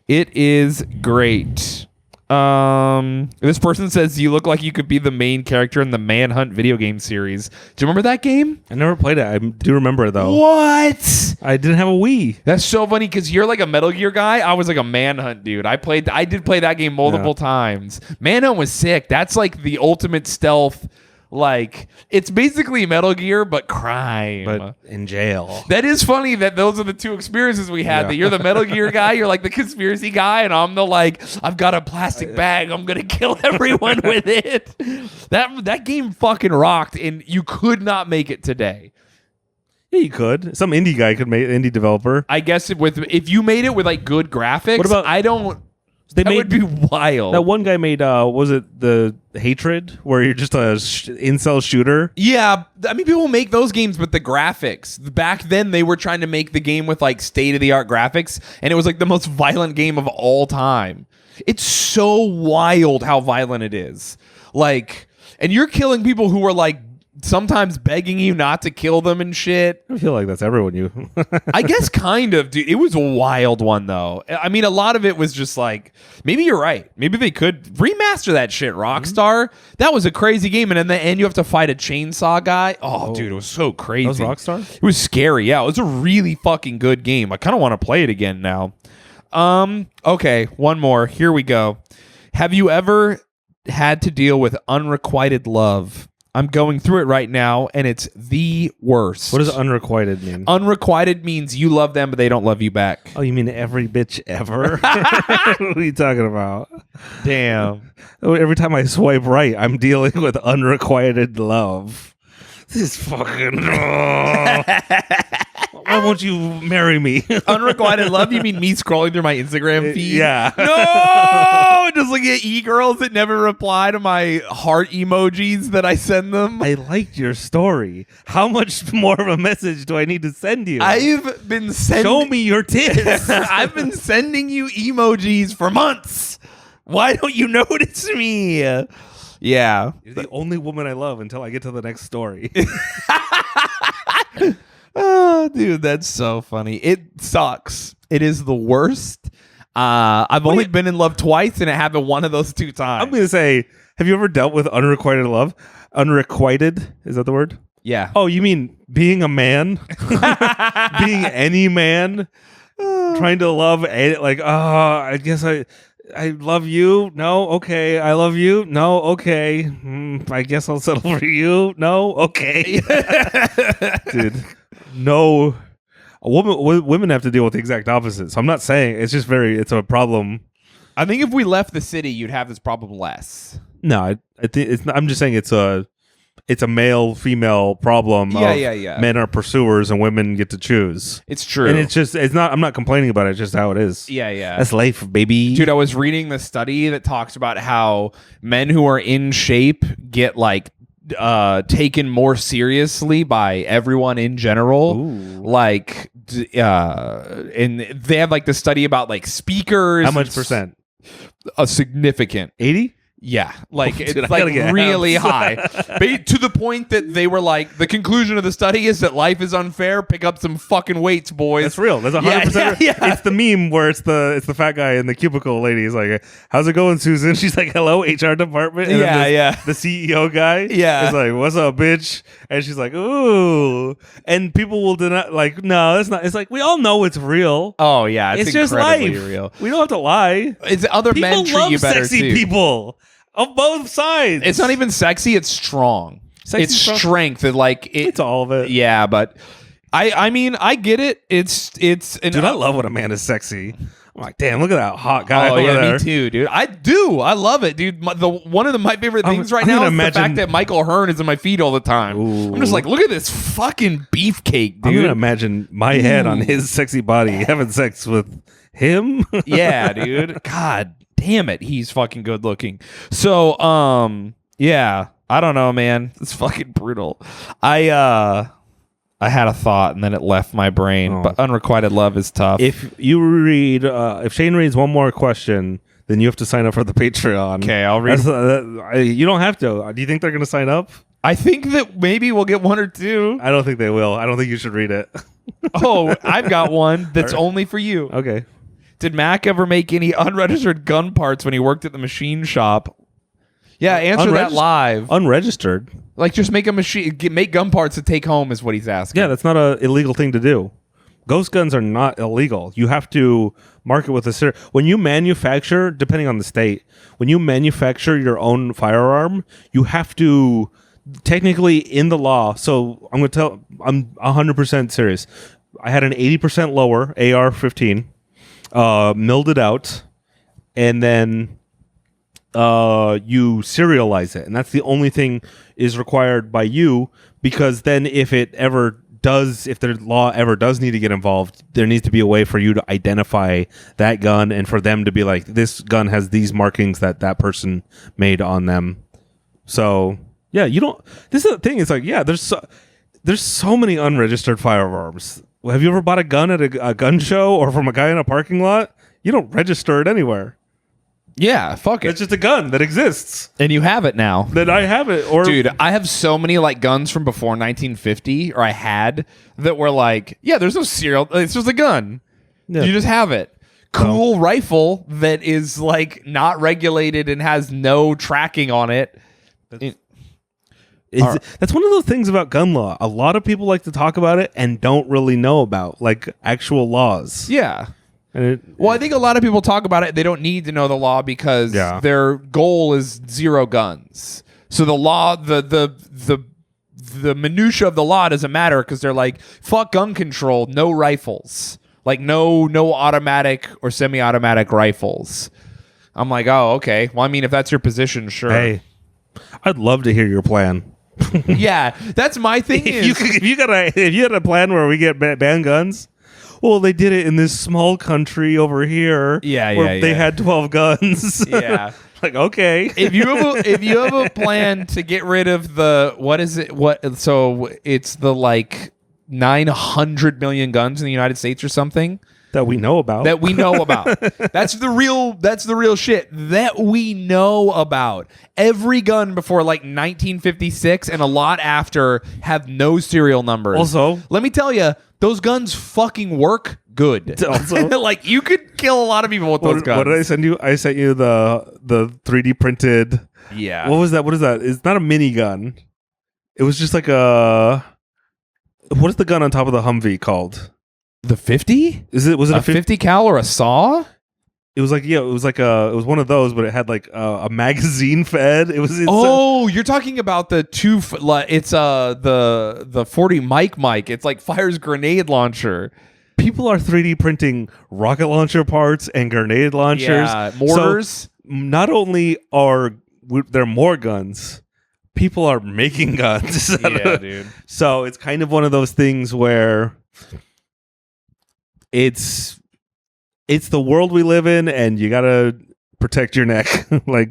It is great. This person says you look like you could be the main character in the Manhunt video game series. Do you remember that game? I never played it. I do remember it though. What? I didn't have a Wii. That's so funny because you're like a Metal Gear guy. I was like a Manhunt dude. I did play that game multiple times. Manhunt was sick. That's like the ultimate stealth. Like it's basically Metal Gear but crime. But in jail. That is funny that those are the two experiences we had. Yeah. That you're the Metal Gear guy, you're like the conspiracy guy, and I'm the like, I've got a plastic bag, I'm gonna kill everyone with it. That game fucking rocked, and you could not make it today. Yeah, you could. Some indie guy could make indie developer. I guess if you made it with like good graphics, What about that would be wild. That one guy made was it the Hatred where you're just a incel shooter? Yeah, I mean people make those games, but the graphics back then they were trying to make the game with like state of the art graphics, and it was like the most violent game of all time. It's so wild how violent it is. Like, and you're killing people who are like sometimes begging you not to kill them and shit. I feel like that's everyone you. I guess kind of, dude. It was a wild one though. I mean, a lot of it was just like, maybe you're right. Maybe they could remaster that shit, Rockstar. That was a crazy game, and in the end you have to fight a chainsaw guy. Oh, dude, it was so crazy. That was Rockstar? It was scary. Yeah, it was a really fucking good game. I kind of want to play it again now. Okay, one more. Here we go. Have you ever had to deal with unrequited love? I'm going through it right now, and it's the worst. What does unrequited mean? Unrequited means you love them, but they don't love you back. Oh, you mean every bitch ever? What are you talking about? Damn. Every time I swipe right, I'm dealing with unrequited love. This fucking... Why won't you marry me? Unrequited love? You mean me scrolling through my Instagram feed? Yeah. No! Just looking at e-girls that never reply to my heart emojis that I send them. I liked your story. How much more of a message do I need to send you? I've been sending... Show me your tits. I've been sending you emojis for months. Why don't you notice me? Yeah. You're the only woman I love until I get to the next story. Oh, dude, that's so funny. It sucks. It is the worst. I've only been in love twice, and it happened one of those two times. I'm going to say, have you ever dealt with unrequited love? Unrequited? Is that the word? Yeah. Oh, you mean being a man? Being any man? Trying to love, like, I guess I love you. No, okay. I love you. No, okay. I guess I'll settle for you. No, okay. Dude, no. Women have to deal with the exact opposite. So I'm not saying it's just it's a problem. I think if we left the city, you'd have this problem less. No, I think it's not, I'm just saying it's a male female problem. Yeah. Men are pursuers and women get to choose. It's true. And I'm not complaining about it. It's just how it is. Yeah. That's life, baby. Dude, I was reading the study that talks about how men who are in shape get like taken more seriously by everyone in general. Ooh. Like, and they have like the study about like speakers. How much percent? A significant. 80? Yeah, like Dude, it's I gotta like get really abs. high, to the point that they were like, the conclusion of the study is that life is unfair. Pick up some fucking weights, boys. That's real. That's 100%. Yeah. It's the meme where it's the fat guy in the cubicle lady. He's like, "How's it going, Susan?" She's like, "Hello, HR department." And then the CEO guy. Yeah. is like, "What's up, bitch?" And she's like, "Ooh." And people will deny. Like, no, that's not. It's like we all know it's real. Oh yeah, It's just life. incredibly real. We don't have to lie. It's other People men treat love you better sexy too. people of both sides. It's not even sexy. It's strong. Sexy, it's strong? strength. And like It's all of it. Yeah, but I mean, I get it. It's an, Dude, I love when a man is sexy. I'm like, damn, look at that hot guy over there. me too, dude. I do. I love it, dude. One of my favorite things right I'm now gonna is the imagine- fact that Michael Hearn is in my feed all the time. Ooh. I'm just like, look at this fucking beefcake, I'm gonna dude. imagine my head on his sexy body having sex with him. Yeah, dude. God damn it, he's fucking good looking. So, yeah, I don't know, man. It's fucking brutal. I had a thought and then it left my brain. But unrequited love is tough. If you read, if Shayne reads one more question, then you have to sign up for the Patreon. Okay, I'll read. You don't have to. Do you think they're gonna sign up? I think that maybe we'll get one or two. I don't think they will. I don't think you should read it. Oh, I've got one that's only for you. Okay. Did Mac ever make any unregistered gun parts when he worked at the machine shop? Yeah, answer that live. Unregistered. Like, just make a machine, make gun parts to take home is what he's asking. Yeah, that's not an illegal thing to do. Ghost guns are not illegal. You have to mark it with a when you manufacture, depending on the state, when you manufacture your own firearm, you have to technically in the law. So I'm I'm 100% serious. I had an 80% lower AR-15, milled it out, and then you serialize it, and that's the only thing is required by you, because then if the law ever does need to get involved, there needs to be a way for you to identify that gun and for them to be like, this gun has these markings that person made on them. So yeah, this is the thing. It's like, yeah, there's so many unregistered firearms. Have you ever bought a gun at a gun show or from a guy in a parking lot? You don't register it anywhere. Yeah, fuck it. It's just a gun that exists. And you have it now. That I have it. Or Dude, I have so many like guns from before 1950, or I had, that were like, yeah, there's no serial. It's just a gun. Yeah. You just have it. Cool rifle that is like not regulated and has no tracking on it. That's one of those things about gun law. A lot of people like to talk about it and don't really know about like actual laws. Yeah. And Well, I think a lot of people talk about it. They don't need to know the law because their goal is zero guns. So the law, the minutia of the law doesn't matter because they're like, fuck gun control, no rifles, like no automatic or semi-automatic rifles. I'm like, oh, okay. Well, I mean, if that's your position, sure. Hey, I'd love to hear your plan. Yeah, that's my thing. If you had a plan where we get banned guns. Well, they did it in this small country over here. Where they had 12 guns. Yeah. Like, okay. If you have a plan to get rid of so it's the like 900 million guns in the United States or something that we know about. That's the real shit that we know about. Every gun before like 1956 and a lot after have no serial numbers. Also, let me tell you, those guns fucking work good. Also, like you could kill a lot of people with those guns. What did I send you? I sent you the 3D printed. Yeah. What was that? What is that? It's not a minigun. It was just like a. What is the gun on top of the Humvee called? The 50? Was it a 50 cal or a saw? It was it was one of those, but it had like a magazine fed. You're talking about the it's the 40 Mike. It's like fires grenade launcher. People are 3D printing rocket launcher parts and grenade launchers. Yeah, mortars. So not only are there more guns, people are making guns. Yeah, dude. So it's kind of one of those things where it's the world we live in, and you gotta protect your neck. Like,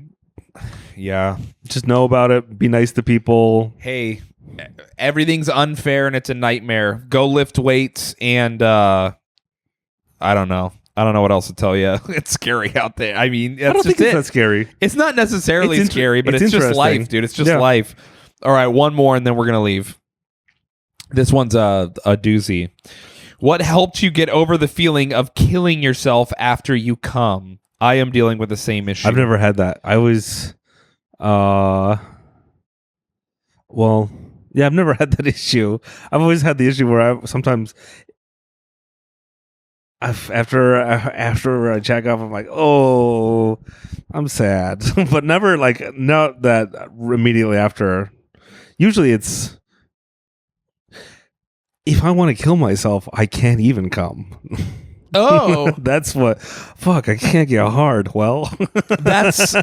yeah, just know about it. Be nice to people. Hey, everything's unfair and it's a nightmare. Go lift weights and I don't know. I don't know what else to tell you. It's scary out there. I mean, I don't think it's that scary. It's not necessarily It's scary, but it's it's just interesting. life, dude. It's just Yeah. life. All right, one more, and then we're gonna leave. This one's a doozy. What helped you get over the feeling of killing yourself after you come? I am dealing with the same issue. I've never had that. I was, well, yeah, I've never had that issue. I've always had the issue where I sometimes, after I check off, I'm like, oh, I'm sad, but never like not that immediately after. Usually, it's if I want to kill myself, I can't even come. Oh, That's what. Fuck, I can't get hard. Well, that's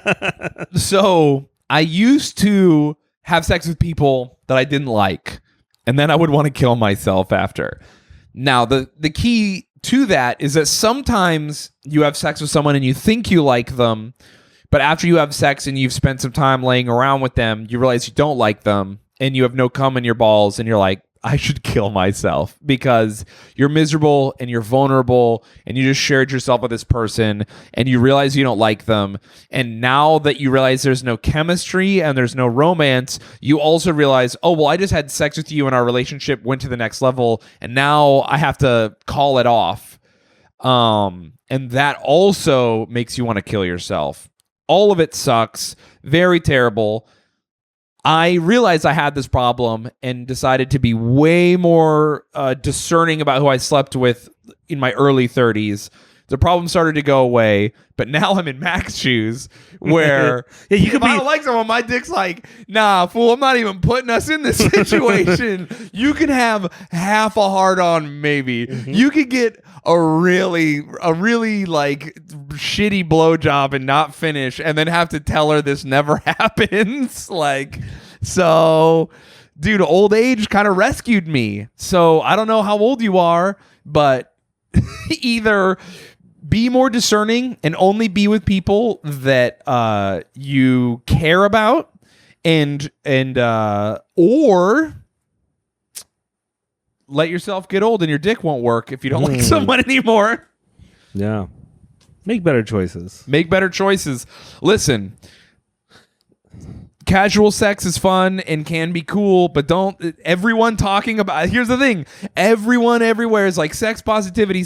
so. I used to have sex with people that I didn't like, and then I would want to kill myself after. Now, the key to that is that sometimes you have sex with someone and you think you like them, but after you have sex and you've spent some time laying around with them, you realize you don't like them and you have no cum in your balls, and you're like, I should kill myself because you're miserable and you're vulnerable and you just shared yourself with this person and you realize you don't like them. And now that you realize there's no chemistry and there's no romance, you also realize, oh, well, I just had sex with you and our relationship went to the next level and now I have to call it off. And that also makes you want to kill yourself. All of it sucks. Very terrible. I realized I had this problem and decided to be way more discerning about who I slept with in my early 30s. The problem started to go away, but now I'm in Mac's shoes where Yeah, you if could I be- don't like someone, my dick's like, nah, fool, I'm not even putting us in this situation. You can have half a hard on, maybe. You could get a really like shitty blowjob and not finish and then have to tell her this never happens. Like, so dude, old age kind of rescued me. So I don't know how old you are, but either be more discerning and only be with people that you care about and or let yourself get old and your dick won't work if you don't like someone anymore. yeah, make better choices. Make better choices. Listen, casual sex is fun and can be cool, but don't everyone talking about, here's the thing, everyone everywhere is like sex positivity.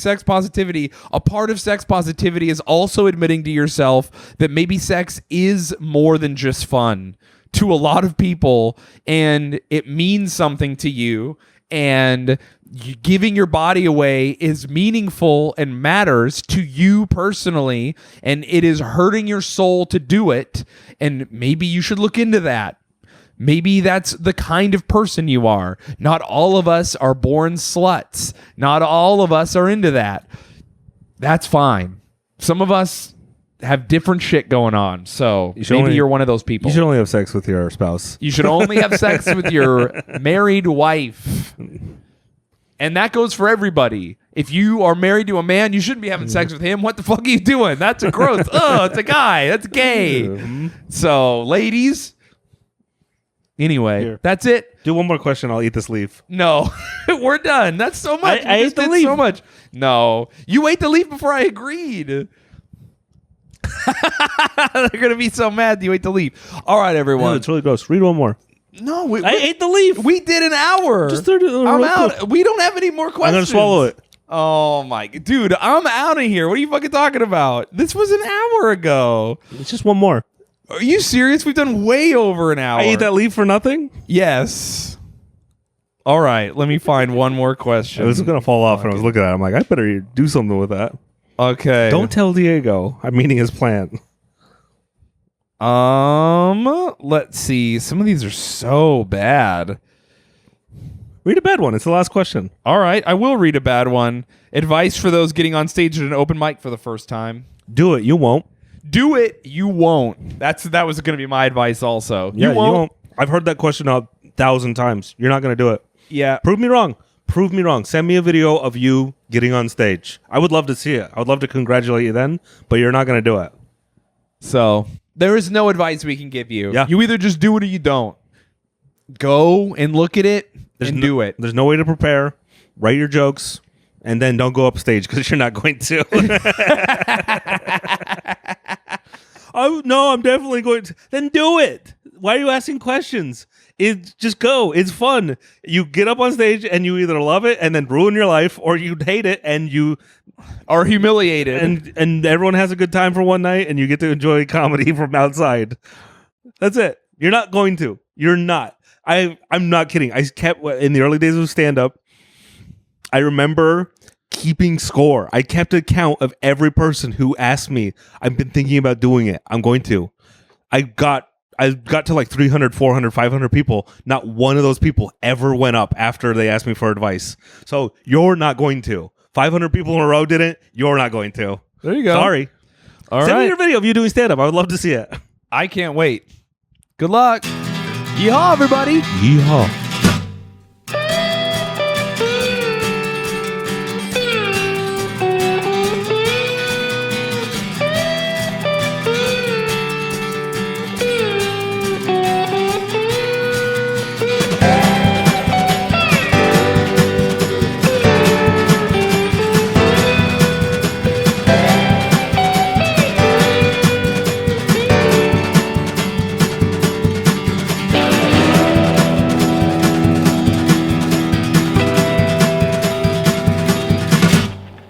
A part of sex positivity is also admitting to yourself that maybe sex is more than just fun to a lot of people and it means something to you, and giving your body away is meaningful and matters to you personally, and it is hurting your soul to do it, and maybe you should look into that. Maybe that's the kind of person you are. Not all of us are born sluts. Not all of us are into that. That's fine. Some of us have different shit going on, so maybe you're one of those people. You should only have sex with your spouse. You should only have sex with your married wife. And that goes for everybody. If you are married to a man, you shouldn't be having sex with him. What the fuck are you doing? That's a gross. Oh, it's a guy. That's gay. So, ladies. Anyway, Here. that's it. Do one more question. I'll eat this leaf. No, we're done. That's so much. I You ate just the did leaf. so much. No, you ate the leaf before I agreed. They're gonna be so mad that you ate the leaf. All right, Oh, everyone. it's really gross. Read one more. No, I ate the leaf. We did an hour. Just 30 I'm real out. quick. We don't have any more questions. I'm gonna swallow it. Oh my dude, I'm out of here. What are you fucking talking about? This was an hour ago. It's just one more. Are you serious? We've done way over an hour. I ate that leaf for nothing. Yes. All right, let me find one more question. It was gonna fall off, and I was looking at it. I'm like, I better do something with that. Okay. Don't tell Diego. I'm meeting his plant. Let's see. Some of these are so bad. Read a bad one. It's the last question. All right, I will read a bad one. Advice for those getting on stage at an open mic for the first time. Do it. You won't. Do it, you won't. That was going to be my advice also. Yeah, you won't. I've heard that question 1,000 times. You're not gonna do it. Yeah. Prove me wrong. Prove me wrong. Send me a video of you getting on stage. I would love to see it. I would love to congratulate you then, but you're not gonna do it. So there is no advice we can give you. Yeah. You either just do it or you don't. Go and look at it and do it. There's no way to prepare. Write your jokes and then don't go upstage because you're not going to. Oh no, I'm definitely going to. Then do it. Why are you asking questions? Just go. It's fun. You get up on stage and you either love it and then ruin your life, or you hate it and you are humiliated. And everyone has a good time for one night, and you get to enjoy comedy from outside. That's it. You're not going to. You're not. I'm not kidding. I kept in the early days of stand up. I remember keeping score. I kept a count of every person who asked me, I've been thinking about doing it. I'm going to. I got to like 300, 400, 500 people. Not one of those people ever went up after they asked me for advice. So you're not going to. 500 people in a row didn't. You're not going to. There you go. Sorry. All Send right. me your video of you doing stand up. I would love to see it. I can't wait. Good luck. Yeehaw, everybody. Yeehaw.